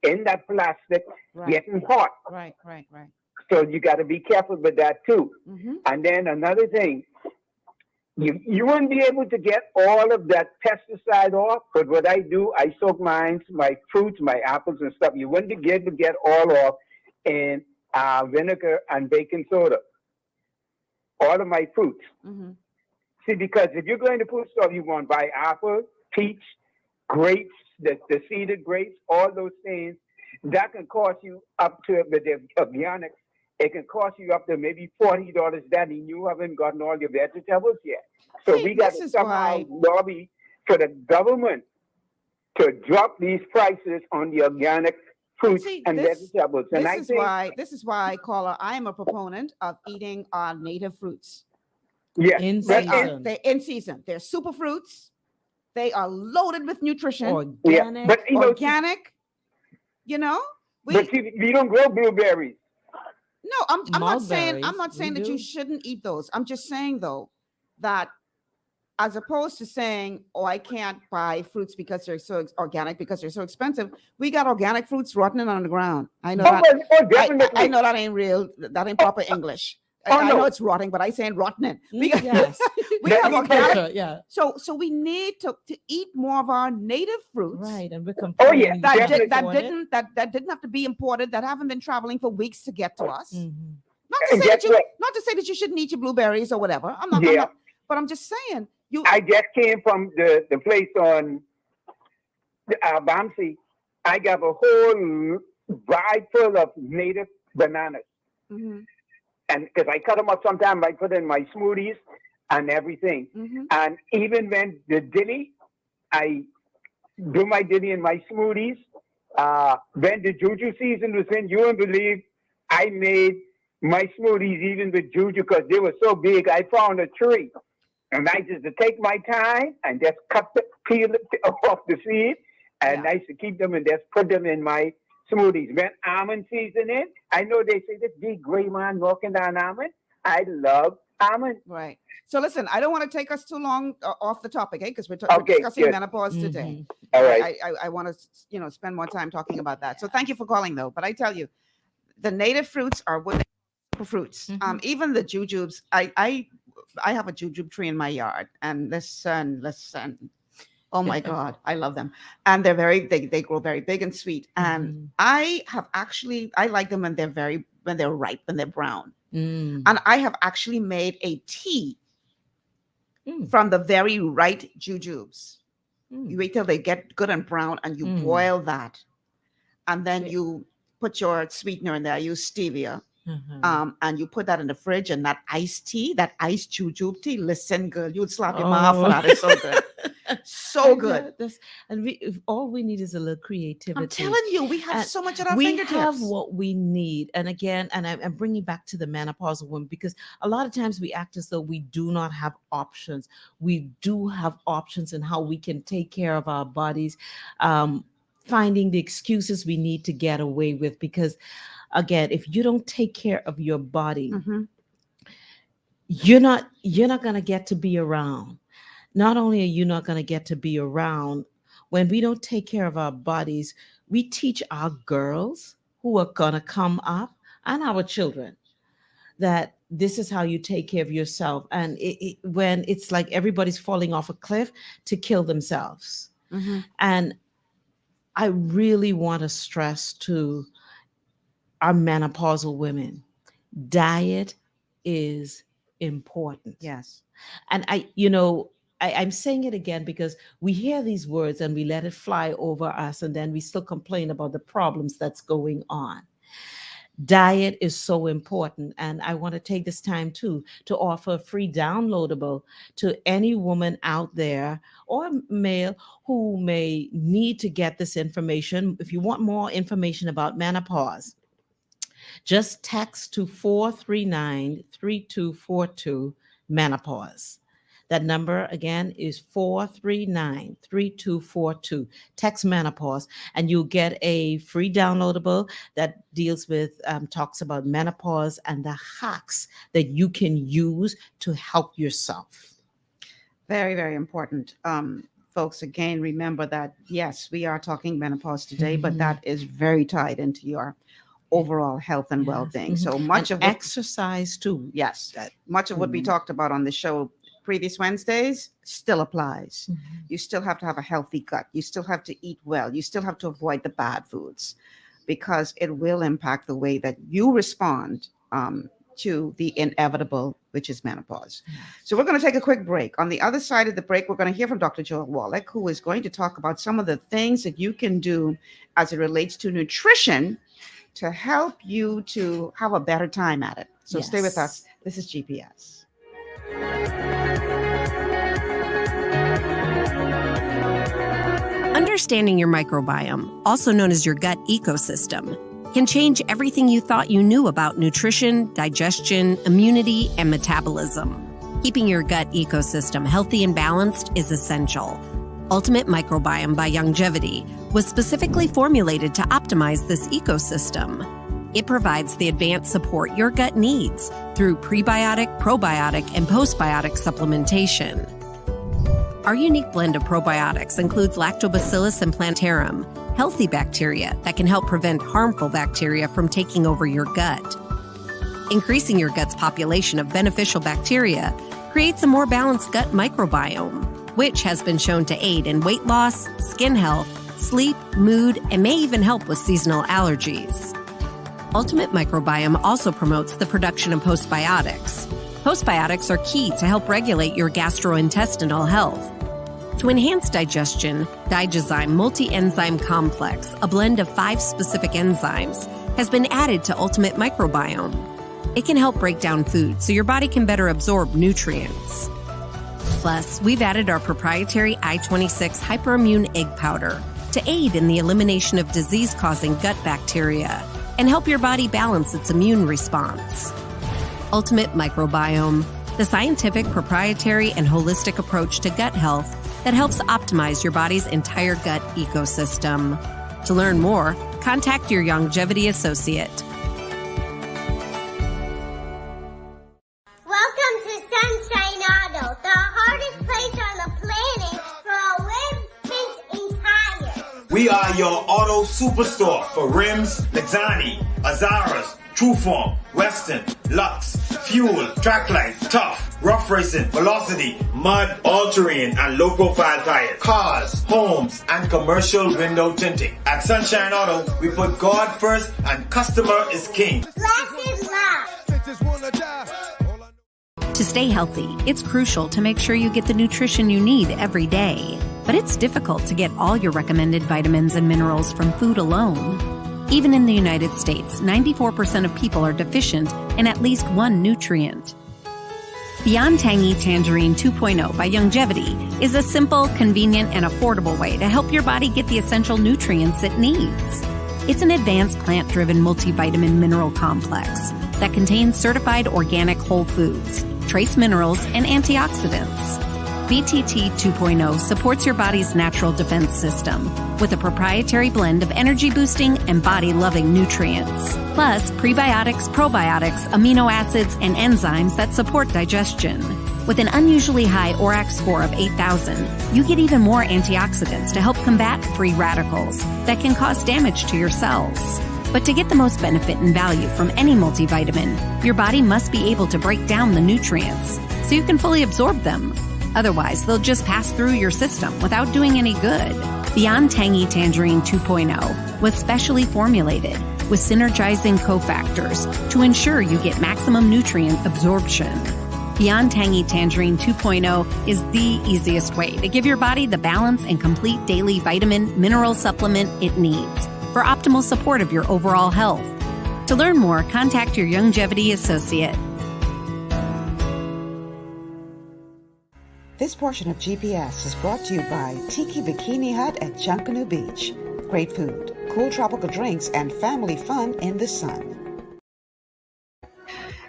in that plastic, getting hot. Right. So you got to be careful with that too. And then another thing, you wouldn't be able to get all of that pesticide off, but what I do, I soak my fruits, my apples and stuff. You wouldn't be able to get all off in vinegar and baking soda. All of my fruits. See, because if you're going to food store, you want to buy apple, peach, grapes, the seeded grapes, all those things. That can cost you up to, with the organics, it can cost you up to maybe $40, Daddy. You haven't gotten all your vegetables yet. So we got to somehow lobby for the government to drop these prices on the organic fruits and vegetables. And this is why, caller, I am a proponent of eating our native fruits. Yes, in They're season. in season. They're super fruits. They are loaded with nutrition. Organic. But, you know, organic. You know, but we don't grow blueberries. No, I'm not saying Mulberries, that we you do. shouldn't eat those. I'm just saying though that as opposed to saying, oh, I can't buy fruits because they're so organic because they're so expensive. We got organic fruits rotting on the ground. I know that. I know that ain't real. That ain't proper English. I know it's rotting, but I saying rotten. We got, Yes. we have organic. Yeah. So we need to eat more of our native fruits. Right, and we're that complaining that didn't have to be imported. That haven't been traveling for weeks to get to us. Mm-hmm. Not to say that you shouldn't eat your blueberries or whatever. I'm not. But I'm just saying I just came from the place on Bamsi. I got a whole ride full of native bananas. Mm-hmm. And because I cut them up sometimes, I put in my smoothies and everything. Mm-hmm. And even when the dilly, I do my dilly in my smoothies. When the juju season was in, you wouldn't believe I made my smoothies even with juju because they were so big. I found a tree. And I just to take my time and just peel it off the seed. And I used to keep them and just put them in my smoothies. When almond season in, I know they say this big gray man walking down almond. I love almond. Right. So listen, I don't want to take us too long off the topic, because we're discussing menopause today. All right. I want to spend more time talking about that. So thank you for calling though. But I tell you, the native fruits are what they fruits. Even the jujubes. I have a jujube tree in my yard, and listen. Oh my God, I love them. And they grow very big and sweet. And I like them when they're ripe, when they're brown. And I have actually made a tea from the very right jujubes. You wait till they get good and brown and you boil that. And then you put your sweetener in there. I use stevia. And you put that in the fridge, and that iced tea, that iced jujube tea. Listen, girl, you'd slap your mouth for that. It's so good. So good. And all we need is a little creativity. I'm telling you, we have so much at our fingertips. We have what we need. And again, I'm bringing back to the menopausal woman, because a lot of times we act as though we do not have options. We do have options in how we can take care of our bodies, finding the excuses we need to get away with, because again, if you don't take care of your body, you're not going to get to be around. Not only are you not going to get to be around, when we don't take care of our bodies, we teach our girls who are going to come up and our children that this is how you take care of yourself. And when it's like everybody's falling off a cliff to kill themselves. And I really want to stress to our menopausal women, diet is important. Yes. And I'm saying it again because we hear these words and we let it fly over us, and then we still complain about the problems that's going on. Diet is so important. And I want to take this time too to offer a free downloadable to any woman out there or male who may need to get this information. If you want more information about menopause, just text to 439-3242 menopause. That number again is 439-3242. Text menopause, and you'll get a free downloadable that deals with, talks about menopause and the hacks that you can use to help yourself. Very, very important. Folks, again, remember that, yes, we are talking menopause today, but that is very tied into your overall health and well-being. So much of exercise too. Yes, much of what we talked about on the show previous Wednesdays still applies. You still have to have a healthy gut. You still have to eat well. You still have to avoid the bad foods, because it will impact the way that you respond to the inevitable, which is menopause. So we're going to take a quick break. On the other side of the break, we're going to hear from Dr. Joel Wallach, who is going to talk about some of the things that you can do as it relates to nutrition to help you to have a better time at it. So stay with us. This is GPS. Understanding your microbiome, also known as your gut ecosystem, can change everything you thought you knew about nutrition, digestion, immunity, and metabolism. Keeping your gut ecosystem healthy and balanced is essential. Ultimate Microbiome by Longevity was specifically formulated to optimize this ecosystem. It provides the advanced support your gut needs through prebiotic, probiotic, and postbiotic supplementation. Our unique blend of probiotics includes Lactobacillus and Plantarum, healthy bacteria that can help prevent harmful bacteria from taking over your gut. Increasing your gut's population of beneficial bacteria creates a more balanced gut microbiome, which has been shown to aid in weight loss, skin health, sleep, mood, and may even help with seasonal allergies. Ultimate Microbiome also promotes the production of postbiotics. Postbiotics are key to help regulate your gastrointestinal health. To enhance digestion, Digizyme Multi-Enzyme Complex, a blend of 5 specific enzymes, has been added to Ultimate Microbiome. It can help break down food so your body can better absorb nutrients. Plus, we've added our proprietary I-26 hyperimmune egg powder to aid in the elimination of disease-causing gut bacteria and help your body balance its immune response. Ultimate Microbiome, the scientific, proprietary, and holistic approach to gut health that helps optimize your body's entire gut ecosystem. To learn more, contact your Longevity associate. Welcome to Sunshine Auto, the hardest place on the planet for a rims, paints, and tires. We are your auto superstore for rims, Lexani, Azaras, Trueform, Western, Lux, Fuel, Tracklight, Tough, Rough Racing, Velocity, Mud, All-Terrain, and low-profile tires, cars, homes, and commercial window tinting. At Sunshine Auto, we put God first and customer is king. Glasses love. To stay healthy, it's crucial to make sure you get the nutrition you need every day. But it's difficult to get all your recommended vitamins and minerals from food alone. Even in the United States, 94% of people are deficient in at least one nutrient. Beyond Tangy Tangerine 2.0 by Longevity is a simple, convenient, and affordable way to help your body get the essential nutrients it needs. It's an advanced plant-driven multivitamin mineral complex that contains certified organic whole foods, trace minerals, and antioxidants. BTT 2.0 supports your body's natural defense system with a proprietary blend of energy-boosting and body-loving nutrients, plus prebiotics, probiotics, amino acids, and enzymes that support digestion. With an unusually high ORAC score of 8,000, you get even more antioxidants to help combat free radicals that can cause damage to your cells. But to get the most benefit and value from any multivitamin, your body must be able to break down the nutrients so you can fully absorb them. Otherwise, they'll just pass through your system without doing any good. Beyond Tangy Tangerine 2.0 was specially formulated with synergizing cofactors to ensure you get maximum nutrient absorption. Beyond Tangy Tangerine 2.0 is the easiest way to give your body the balance and complete daily vitamin mineral supplement it needs for optimal support of your overall health. To learn more, contact your Longevity associate. This portion of GPS is brought to you by Tiki Bikini Hut at Junkanoo Beach. Great food, cool tropical drinks, and family fun in the sun.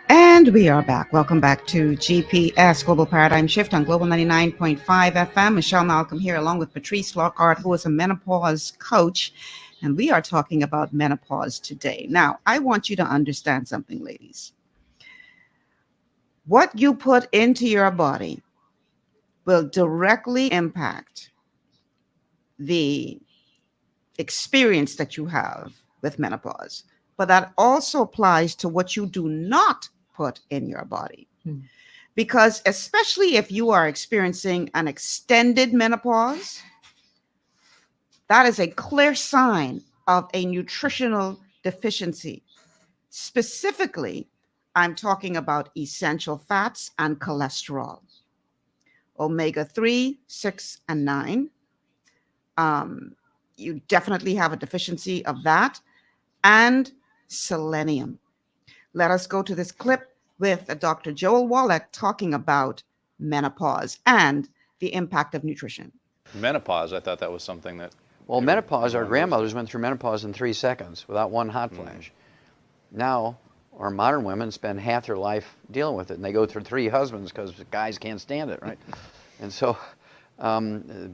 And we are back. Welcome back to GPS Global Paradigm Shift on Global 99.5 FM. Michelle Malcolm here along with Patrice Lockhart, who is a menopause coach. And we are talking about menopause today. Now, I want you to understand something, ladies. What you put into your body will directly impact the experience that you have with menopause. But that also applies to what you do not put in your body. Because especially if you are experiencing an extended menopause, that is a clear sign of a nutritional deficiency. Specifically, I'm talking about essential fats and cholesterol, omega-3, 6, and 9. You definitely have a deficiency of that, and selenium. Let us go to this clip with Dr. Joel Wallach talking about menopause and the impact of nutrition. Menopause, I thought that was something that... Well, menopause, our grandmothers went through menopause in 3 seconds without one hot flash. Now, our modern women spend half their life dealing with it, and they go through 3 husbands because guys can't stand it, right? And so,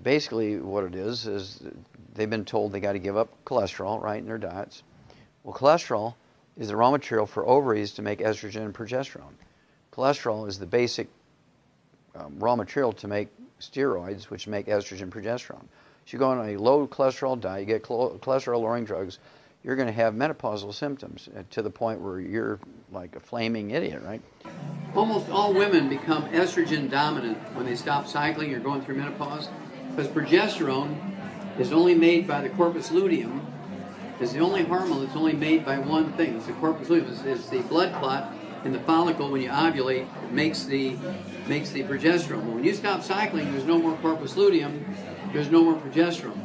basically what it is they've been told they got to give up cholesterol, right, in their diets. Well, cholesterol is the raw material for ovaries to make estrogen and progesterone. Cholesterol is the basic raw material to make steroids, which make estrogen and progesterone. So you go on a low cholesterol diet, you get cholesterol-lowering drugs, you're going to have menopausal symptoms to the point where you're like a flaming idiot, right? Almost all women become estrogen dominant when they stop cycling or going through menopause, because progesterone is only made by the corpus luteum. It's the only hormone that's only made by one thing. It's the corpus luteum. It's the blood clot in the follicle when you ovulate. It makes the progesterone. But when you stop cycling, there's no more corpus luteum. There's no more progesterone.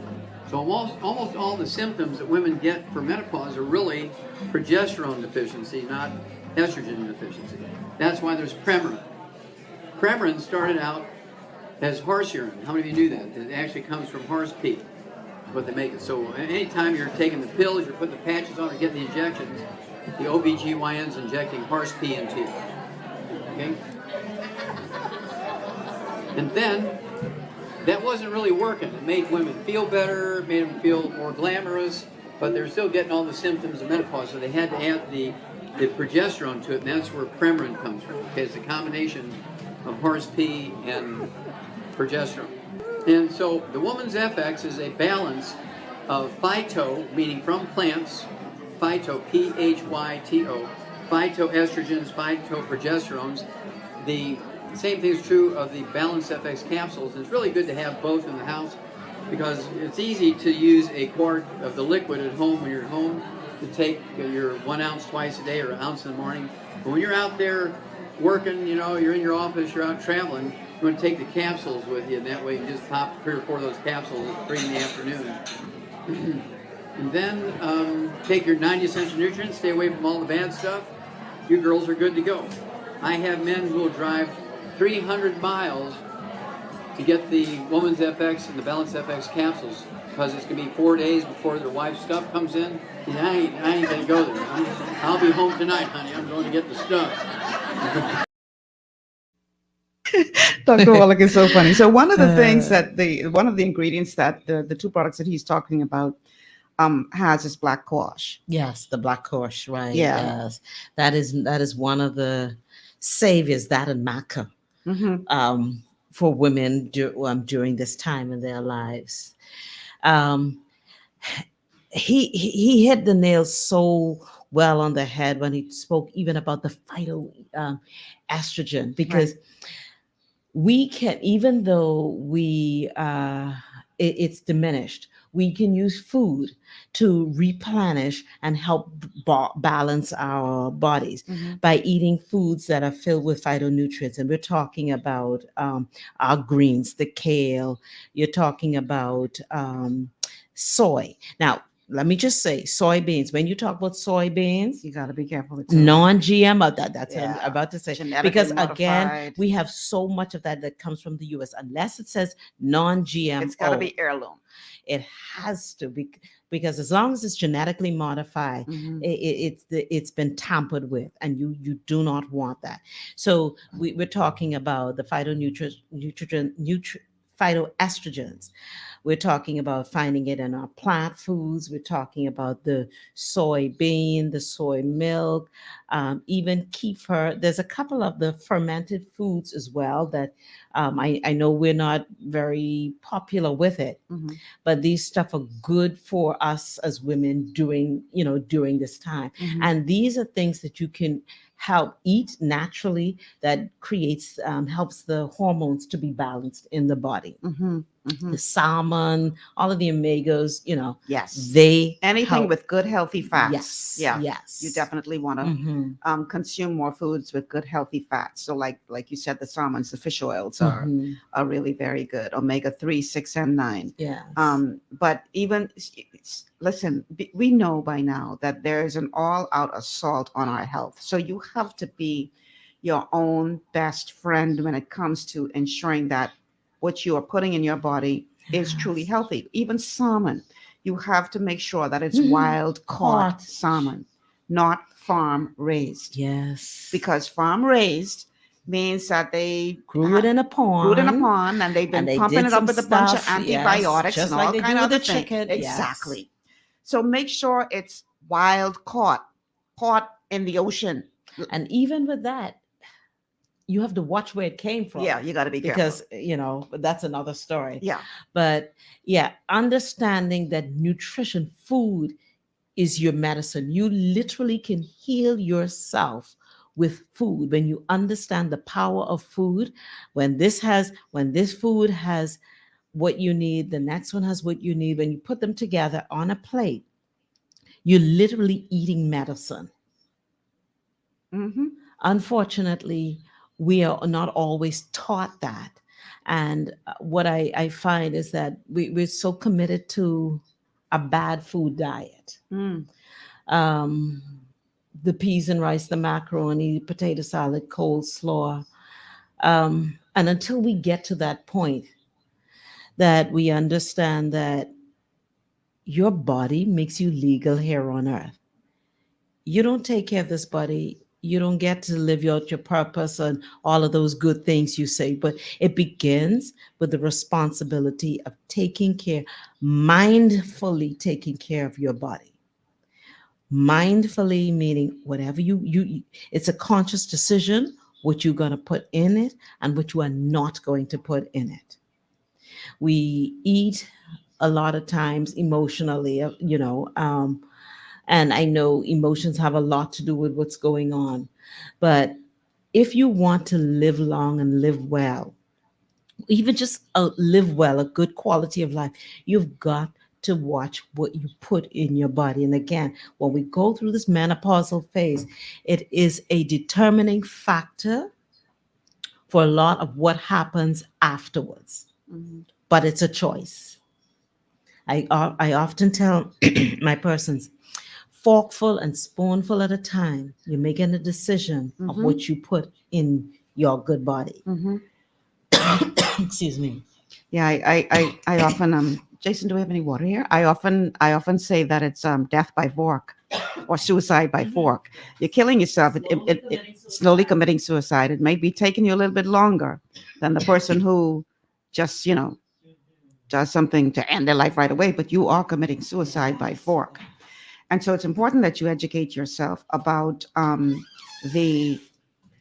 So almost all the symptoms that women get for menopause are really progesterone deficiency, not estrogen deficiency. That's why there's Premarin. Premarin started out as horse urine. How many of you knew that? It actually comes from horse pee. What they make it. So anytime you're taking the pills, you're putting the patches on or getting the injections, the OBGYN's injecting horse pee into you. Okay? And then that wasn't really working. It made women feel better, it made them feel more glamorous, but they're still getting all the symptoms of menopause, so they had to add the progesterone to it, and that's where Premarin comes from. Okay, it's a combination of horse pee and progesterone. And so the woman's FX is a balance of phyto, meaning from plants, phyto, P-H-Y-T-O, phytoestrogens, phytoprogesterones. The same thing is true of the Balance FX capsules. It's really good to have both in the house because it's easy to use a quart of the liquid at home when you're at home to take your 1 ounce twice a day or 1 ounce in the morning. But when you're out there working, you're in your office, you're out traveling, you want to take the capsules with you, and that way you can just pop 3 or 4 of those capsules at 3 in the afternoon. And then take your 90 essential nutrients, stay away from all the bad stuff. You girls are good to go. I have men who will drive 300 miles to get the Woman's FX and the Balance FX capsules because it's going to be 4 days before their wife's stuff comes in. And I ain't going to go there. I'll be home tonight, honey. I'm going to get the stuff. Dr. Wallach is so funny. So one of the things that one of the ingredients that the 2 products that he's talking about has is black quash. Yes, the black quash, right? Yeah. Yes, that is one of the saviors, that and maca, for women during this time in their lives. He hit the nail so well on the head when he spoke even about the phytoestrogen, because we can, even though it's diminished, we can use food to replenish and help balance our bodies by eating foods that are filled with phytonutrients. And we're talking about our greens, the kale. You're talking about soy. Now, let me just say, soybeans. When you talk about soybeans, you got to be careful. Non-GMO. That's what I'm about to say. Because modified. Again, we have so much of that comes from the U.S. Unless it says non-GMO, it's got to be heirloom. It has to be, because as long as it's genetically modified, it's been tampered with, and you do not want that. So we're talking about the phytoestrogens. We're talking about finding it in our plant foods. We're talking about the soybean, the soy milk, even kefir. There's a couple of the fermented foods as well that I know we're not very popular with it, but these stuff are good for us as women during this time. And these are things that you can help eat naturally that creates helps the hormones to be balanced in the body. The salmon, all of the omegas, Yes. they Anything help. with good healthy fats. Yes, Yeah. yes. You definitely want to Mhm. consume more foods with good healthy fats. So like you said, the salmons, the fish oils are really very good. Omega-3, 6, and 9. Yes. But even listen, we know by now that there's an all-out assault on our health. So you have to be your own best friend when it comes to ensuring that what you are putting in your body is truly healthy. Even salmon, you have to make sure that it's wild caught salmon, not farm raised. Yes. Because farm raised means that they grew it in a pond, and they've been and they pumping did it up some with a bunch of stuff, antibiotics just and like all they kind do of with other the things. chicken. Yes. Exactly. So make sure it's wild caught in the ocean. And even with that, you have to watch where it came from. Yeah, you got to be because careful. that's another story. Yeah. But yeah, understanding that nutrition, food is your medicine. You literally can heal yourself with food when you understand the power of food. When this food has what you need, the next one has what you need. When you put them together on a plate, you're literally eating medicine. Unfortunately, we are not always taught that. And what I find is that we're so committed to a bad food diet. The peas and rice, the macaroni, potato salad, coleslaw. And until we get to that point that we understand that your body makes you legal here on earth. You don't take care of this body, you don't get to live out your purpose and all of those good things you say. But it begins with the responsibility of mindfully taking care of your body. Mindfully meaning whatever you it's a conscious decision what you're going to put in it and what you are not going to put in it. We eat a lot of times emotionally, and I know emotions have a lot to do with what's going on. But if you want to live long and live well, even just live well, a good quality of life, you've got to watch what you put in your body. And again, when we go through this menopausal phase, it is a determining factor for a lot of what happens afterwards. But it's a choice. I often tell my persons, forkful and spoonful at a time, you're making a decision of what you put in your good body. Excuse me. Yeah, I often Jason, do we have any water here? I often say that it's death by fork or suicide by fork. You're killing yourself. It's slowly committing suicide. It may be taking you a little bit longer than the person who just does something to end their life right away, but you are committing suicide by fork. And so it's important that you educate yourself about the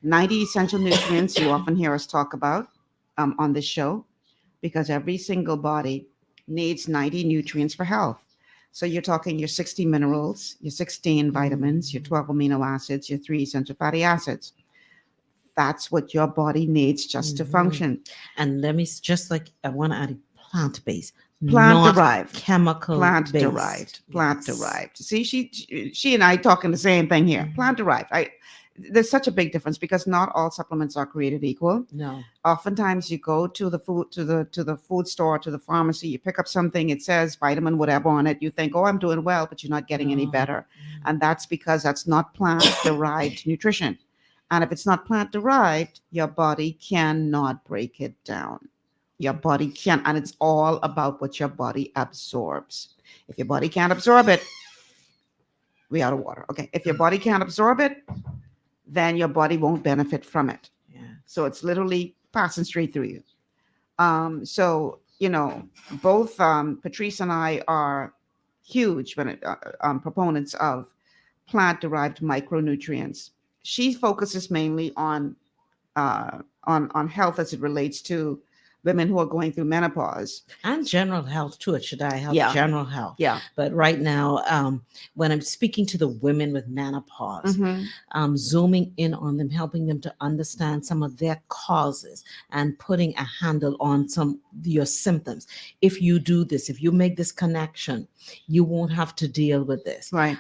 90 essential nutrients you often hear us talk about on this show, because every single body needs 90 nutrients for health. So you're talking your 60 minerals, your 16 vitamins, your 12 amino acids, your 3 essential fatty acids. That's what your body needs just to function. And let me I want to add plant-based. Plant-derived. Chemical Plant-derived. Plant-derived. See, she and I talking the same thing here. Plant-derived. There's such a big difference because not all supplements are created equal. No. Oftentimes you go to the food store, to the pharmacy, you pick up something, it says vitamin whatever on it. You think, oh, I'm doing well, but you're not getting any better. And that's because that's not plant-derived nutrition. And if it's not plant-derived, your body cannot break it down. Your body can't, and it's all about what your body absorbs. If your body can't absorb it, we out of water. Okay. If your body can't absorb it, then your body won't benefit from it. Yeah. So it's literally passing straight through you. So, both Patrice and I are huge proponents of plant-derived micronutrients. She focuses mainly on health as it relates to women who are going through menopause. And general health too. Should I help Yeah. general health? Yeah. But right now, when I'm speaking to the women with menopause, Mhm. zooming in on them, helping them to understand some of their causes and putting a handle on some of your symptoms. If you do this, if you make this connection, you won't have to deal with this. Right.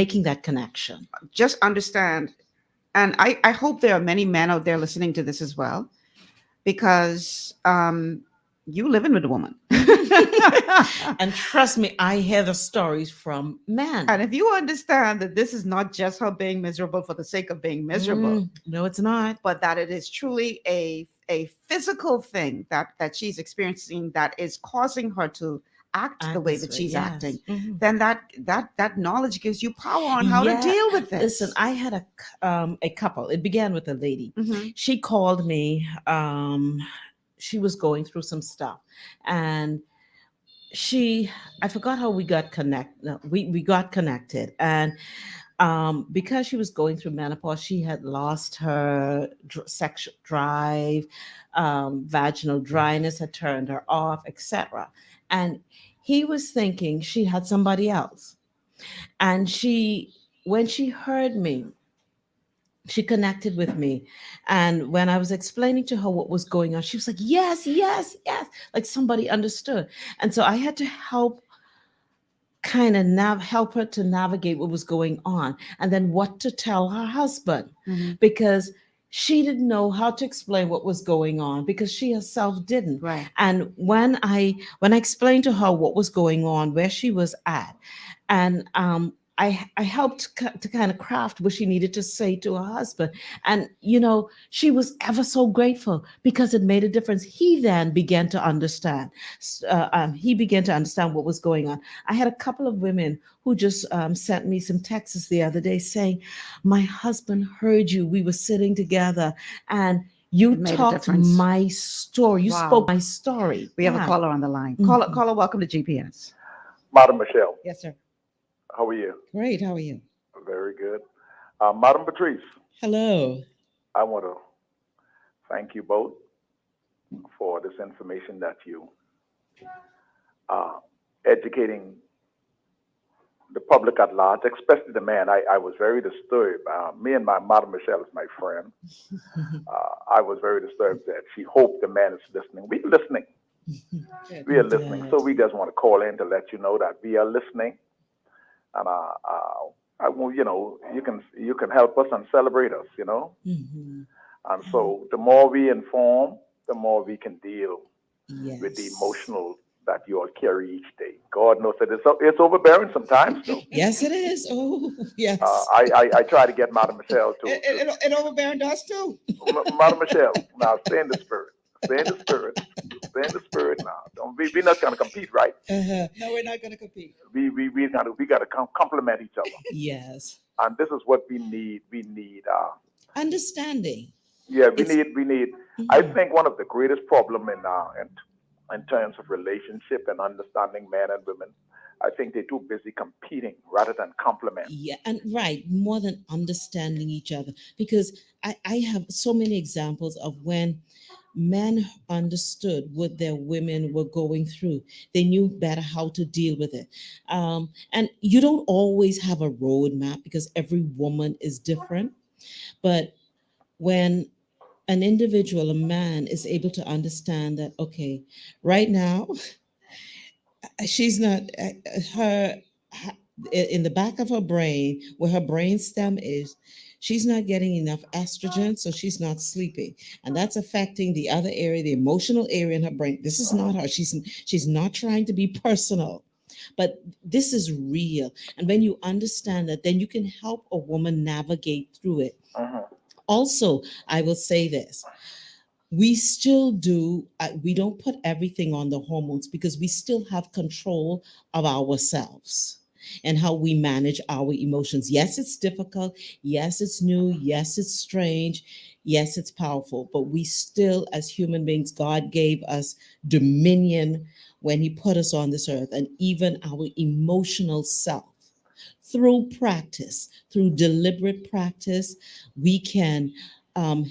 Making that connection. Just understand, and I hope there are many men out there listening to this as well, because you living with a woman. And trust me, I hear the stories from men. And if you understand that this is not just her being miserable for the sake of being miserable, no, it's not, but that it is truly a physical thing that she's experiencing that is causing her to act the way this that way, she's yes. acting, Mhm. then that knowledge gives you power on how to deal with this. Listen, I had a couple. It began with a lady. Mhm. She called me. She was going through some stuff, and I forgot how we got we got connected, and because she was going through menopause, she had lost her sexual drive, vaginal dryness had turned her off, etc. And he was thinking she had somebody else. And when she heard me, she connected with me. And when I was explaining to her what was going on, she was like, yes, yes, yes. Like somebody understood. And so I had to help help her to navigate what was going on, and then what to tell her husband, because she didn't know how to explain what was going on, because she herself didn't. Right. And when I explained to her what was going on, where she was at, and I helped to kind of craft what she needed to say to her husband. And, she was ever so grateful, because it made a difference. He then began to understand. He began to understand what was going on. I had a couple of women who just sent me some texts the other day saying, my husband heard you. We were sitting together and you made a talked difference. my story. You Wow. spoke my story. We have a Yeah. caller on the line. Mhm. Caller, welcome to GPS. Madam Michelle, Yes, sir. how are you? Great. How are you? Very good. Madam Patrice, Hello. I want to thank you both for this information that you educating the public at large, especially the man. I was very disturbed. Me and my Madam Michelle is my friend. I was very disturbed that she hoped the man is listening. We're listening. We are listening. So we just want to call in to let you know that we are listening. And I will, you can help us and celebrate us, And so the more we inform, the more we can deal with the emotional that you all carry each day. God knows that it's overbearing sometimes, though. Yes, it is. Oh, yes. I try to get Madam Michelle to It overbearing to us too. Madam Michelle, now stay in the spirit. Stay in the spirit. Stay in the spirit now. We're not going to compete, right? Uh-huh. No, we're not going to compete. We got to complement each other. Yes. And this is what we need. We need Understanding. Yeah, we need. I think one of the greatest problem in terms of relationship and understanding men and women, I think they're too busy competing rather than complement. Yeah, and right, more than understanding each other. Because I have so many examples of when men understood what their women were going through. They knew better how to deal with it. And you don't always have a roadmap, because every woman is different. But when an individual, a man, is able to understand that, okay, right now, she's not her in the back of her brain, where her brain stem is, she's not getting enough estrogen, so she's not sleeping, and that's affecting the other area, the emotional area in her brain. This is not her. She's not trying to be personal, but this is real. And when you understand that, then you can help a woman navigate through it. Also, I will say this. We still do, we don't put everything on the hormones, because we still have control of ourselves and how we manage our emotions. Yes, it's difficult. Yes, it's new. Yes, it's strange. Yes, it's powerful. But we still, as human beings, God gave us dominion when He put us on this earth, and even our emotional self. Through practice, through deliberate practice, we can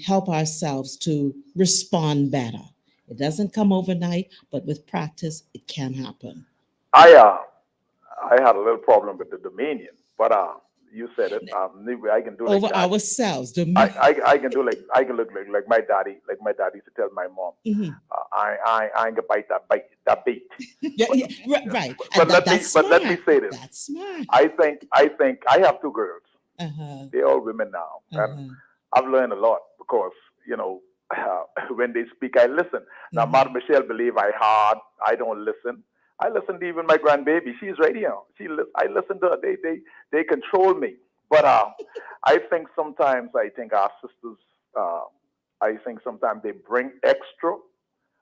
help ourselves to respond better. It doesn't come overnight, but with practice, it can happen. I had a little problem with the dominion, but you said it. Maybe I can do like Over that. ourselves. I can do like I can look like my daddy. Like my daddy used to tell my mom, I ain't gonna bite that bait. Yeah, right. But let me say this. That's smart. I think I have two girls. Uh-huh. They're all women now, and I've learned a lot because when they speak, I listen. Now, Madam Michelle believe I hard. I don't listen. I listen to even my grandbaby. She's right here. I listen to her. They control me. But I think sometimes our sisters. I think sometimes they bring extra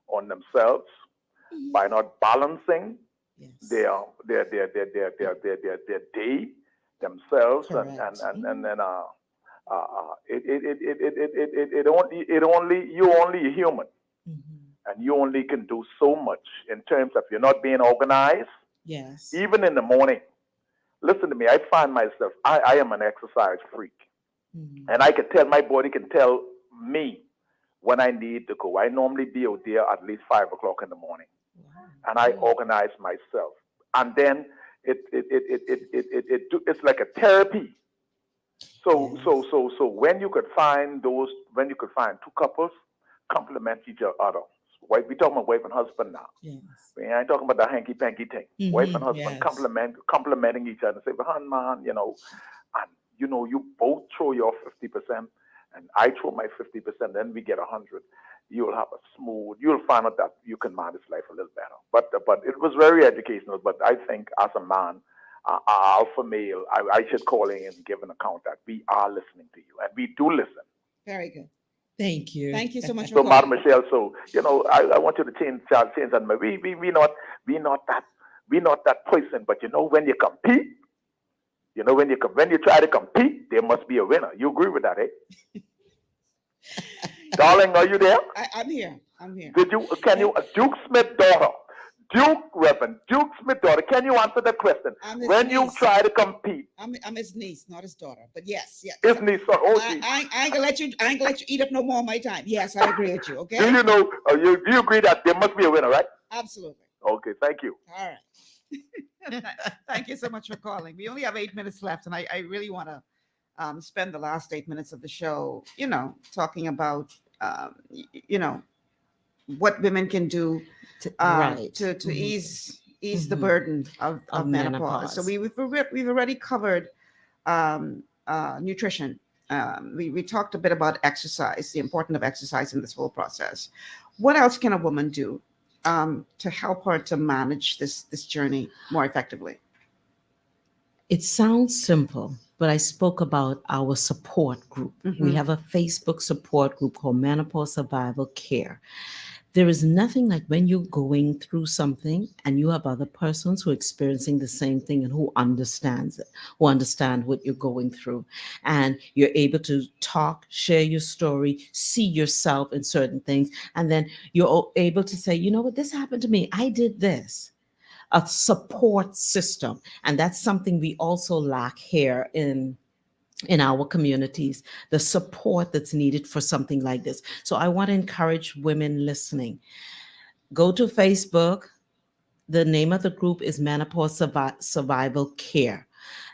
on themselves by not balancing their day themselves. Correct. And then it only you only a human, and you only can do so much in terms of you're not being organized. Yes. Even in the morning, listen to me. I find myself. I am an exercise freak, and I can tell my body can tell me when I need to go. I normally be out there at least 5 o'clock in the morning, and I organize myself, and then it's like a therapy. So when you could find two couples complement each other. Wife, we talking about wife and husband now. Yes. We ain't talking about the hanky panky thing. Wife and husband complementing each other. Say, well, man, you both throw your 50%, and I throw my 50%. Then we get 100. You'll find out that you can manage life a little better. But it was very educational. But I think as a man, alpha male, I should call in and give an account that we are listening to you, and we do listen. Very good. Thank you. Thank you so much. So, Madam Michelle, I want you to change that. We not that person. But when you compete, when you try to compete, there must be a winner. You agree with that, eh? Darling, are you there? I'm here. Duke Smith daughter, Reverend Duke Smith daughter, can you answer that question? When you try to compete, I'm his niece, not his daughter. But yes. His niece, I ain't gonna let you eat up no more of my time. Yes, I agree with you. Okay. Do you know? Do you agree that there must be a winner, right? Absolutely. Okay, thank you. All right. Thank you so much for calling. We only have 8 minutes left, and I really want to spend the last 8 minutes of the show, talking about, what women can do to ease the burden of menopause. So we've already covered nutrition. We talked a bit about exercise, the importance of exercise in this whole process. What else can a woman do to help her to manage this journey more effectively? It sounds simple, but I spoke about our support group. We have a Facebook support group called Menopause Survival Care. There is nothing like when you're going through something and you have other persons who are experiencing the same thing and who understands it, who understand what you're going through. And you're able to talk, share your story, see yourself in certain things. And then you're able to say, you know what, this happened to me. I did this. A support system. And that's something we also lack here in our communities, the support that's needed for something like this. So I want to encourage women listening. Go to Facebook. The name of the group is Menopause Survival Care,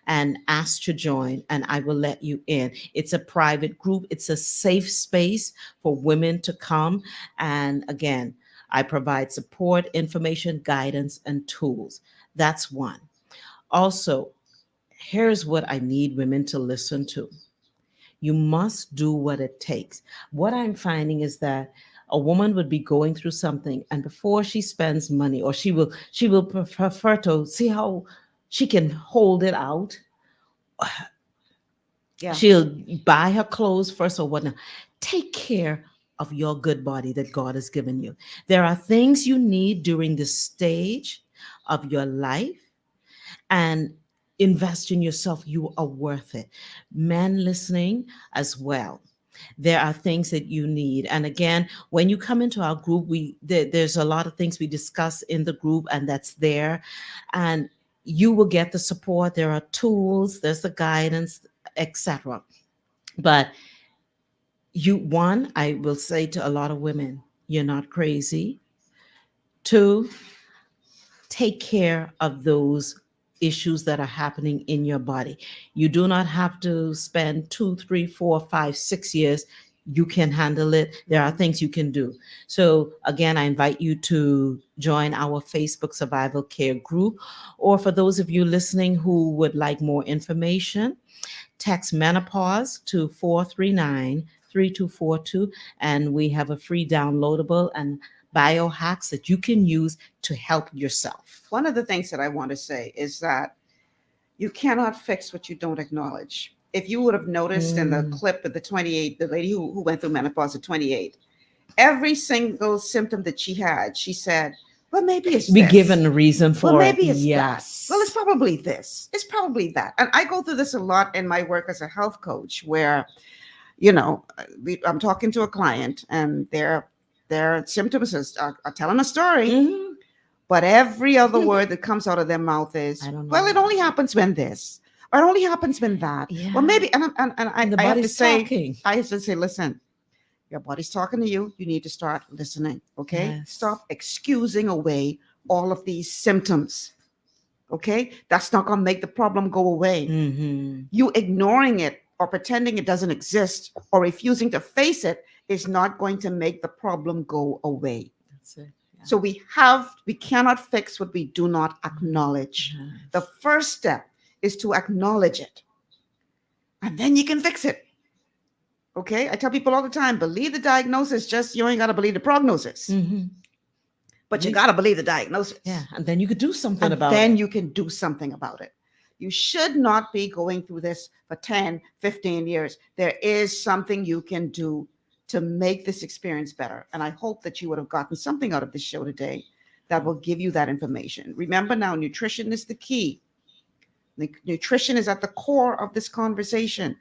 and ask to join, and I will let you in. It's a private group. It's a safe space for women to come. And again, I provide support, information, guidance, and tools. That's one. Also, here's what I need women to listen to. You must do what it takes. What I'm finding is that a woman would be going through something, and before she spends money, or she will prefer to see how she can hold it out. Yeah. She'll buy her clothes first or whatnot. Take care of your good body that God has given you. There are things you need during this stage of your life, and invest in yourself. You are worth it. Men listening as well. There are things that you need. And again, when you come into our group, there's a lot of things we discuss in the group, and that's there. And you will get the support. There are tools, there's the guidance, etc. But I will say to a lot of women, you're not crazy. 2, take care of those issues that are happening in your body. You do not have to spend 2, 3, 4, 5, 6 years. You can handle it. There are things you can do. So again, I invite you to join our Facebook Survival Care group, or for those of you listening who would like more information, text menopause to 439-3242, and we have a free downloadable and biohacks that you can use to help yourself. One of the things that I want to say is that you cannot fix what you don't acknowledge. If you would have noticed in the clip of the 28, the lady who went through menopause at 28, every single symptom that she had, she said, well, maybe it's Be this. given a reason for well, it. maybe it's Yes. that. Well, it's probably this. It's probably that. And I go through this a lot in my work as a health coach, where, you know, I'm talking to a client and their symptoms are telling a story. But every other word that comes out of their mouth is, well, it only happens when this, or it only happens when that. Yeah. Well, maybe, and I have to body's say, talking. I have to say, listen, your body's talking to you. You need to start listening. Okay. Yes. Stop excusing away all of these symptoms. Okay. That's not going to make the problem go away. You ignoring it or pretending it doesn't exist or refusing to face it is not going to make the problem go away. That's it. So we cannot fix what we do not acknowledge. The first step is to acknowledge it, and then you can fix it. Okay, I tell people all the time, believe the diagnosis, just you ain't got to believe the prognosis. But you got to believe the diagnosis. Yeah, and then you could do something about then it. you can do something about it. You should not be going through this for 10, 15 years. There is something you can do to make this experience better. And I hope that you would have gotten something out of this show today that will give you that information. Remember now, nutrition is the key. Nutrition is at the core of this conversation.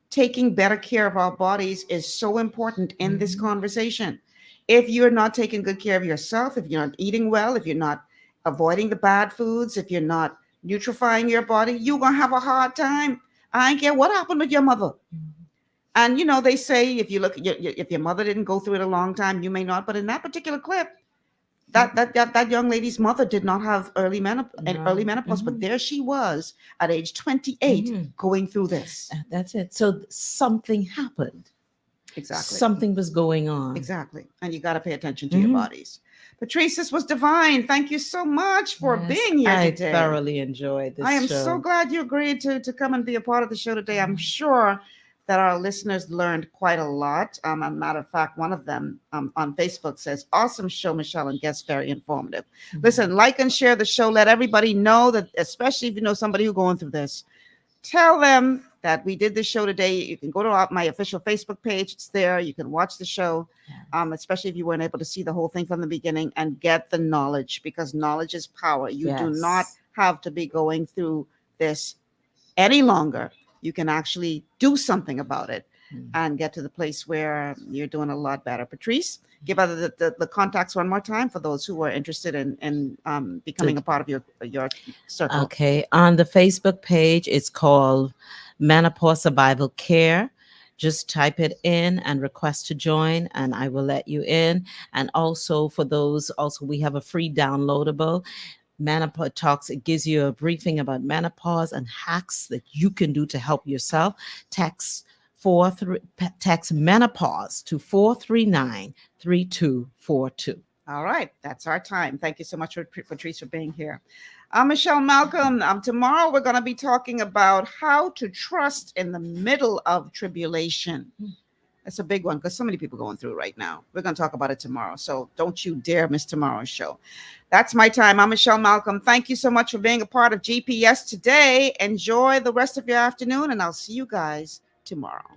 Taking better care of our bodies is so important in this conversation. If you're not taking good care of yourself, if you're not eating well, if you're not avoiding the bad foods, if you're not nutrifying your body, you're going to have a hard time. I don't care what happened with your mother. And, you know, they say if you look at if your mother didn't go through it a long time, you may not. But in that particular clip, that young lady's mother did not have early menopause, but there she was at age 28 going through this. That's it. So something happened. Exactly. Something was going on. Exactly. And you got to pay attention to your bodies. Patrice, this was divine. Thank you so much for being here today. I thoroughly enjoyed this I am show. so glad you agreed to come and be a part of the show today. I'm sure that our listeners learned quite a lot. As a matter of fact, one of them on Facebook says, awesome show, Michelle, and guests very informative. Listen, like and share the show. Let everybody know that, especially if you know somebody who's going through this, tell them that we did this show today. You can go to my official Facebook page. It's there. You can watch the show, especially if you weren't able to see the whole thing from the beginning, and get the knowledge, because knowledge is power. You do not have to be going through this any longer. You can actually do something about it and get to the place where you're doing a lot better. Patrice, give out the contacts one more time for those who are interested in becoming a part of your circle. Okay. On the Facebook page, it's called Menopause Survival Care. Just type it in and request to join, and I will let you in. And also for those, we have a free downloadable. Menopause Talks. It gives you a briefing about menopause and hacks that you can do to help yourself. Text menopause to 439-3242. All right, that's our time. Thank you so much, Patrice, for being here. I'm Michelle Malcolm. Tomorrow we're going to be talking about how to trust in the middle of tribulation. That's a big one because so many people going through it right now. We're going to talk about it tomorrow. So don't you dare miss tomorrow's show. That's my time. I'm Michelle Malcolm. Thank you so much for being a part of GPS today. Enjoy the rest of your afternoon, and I'll see you guys tomorrow.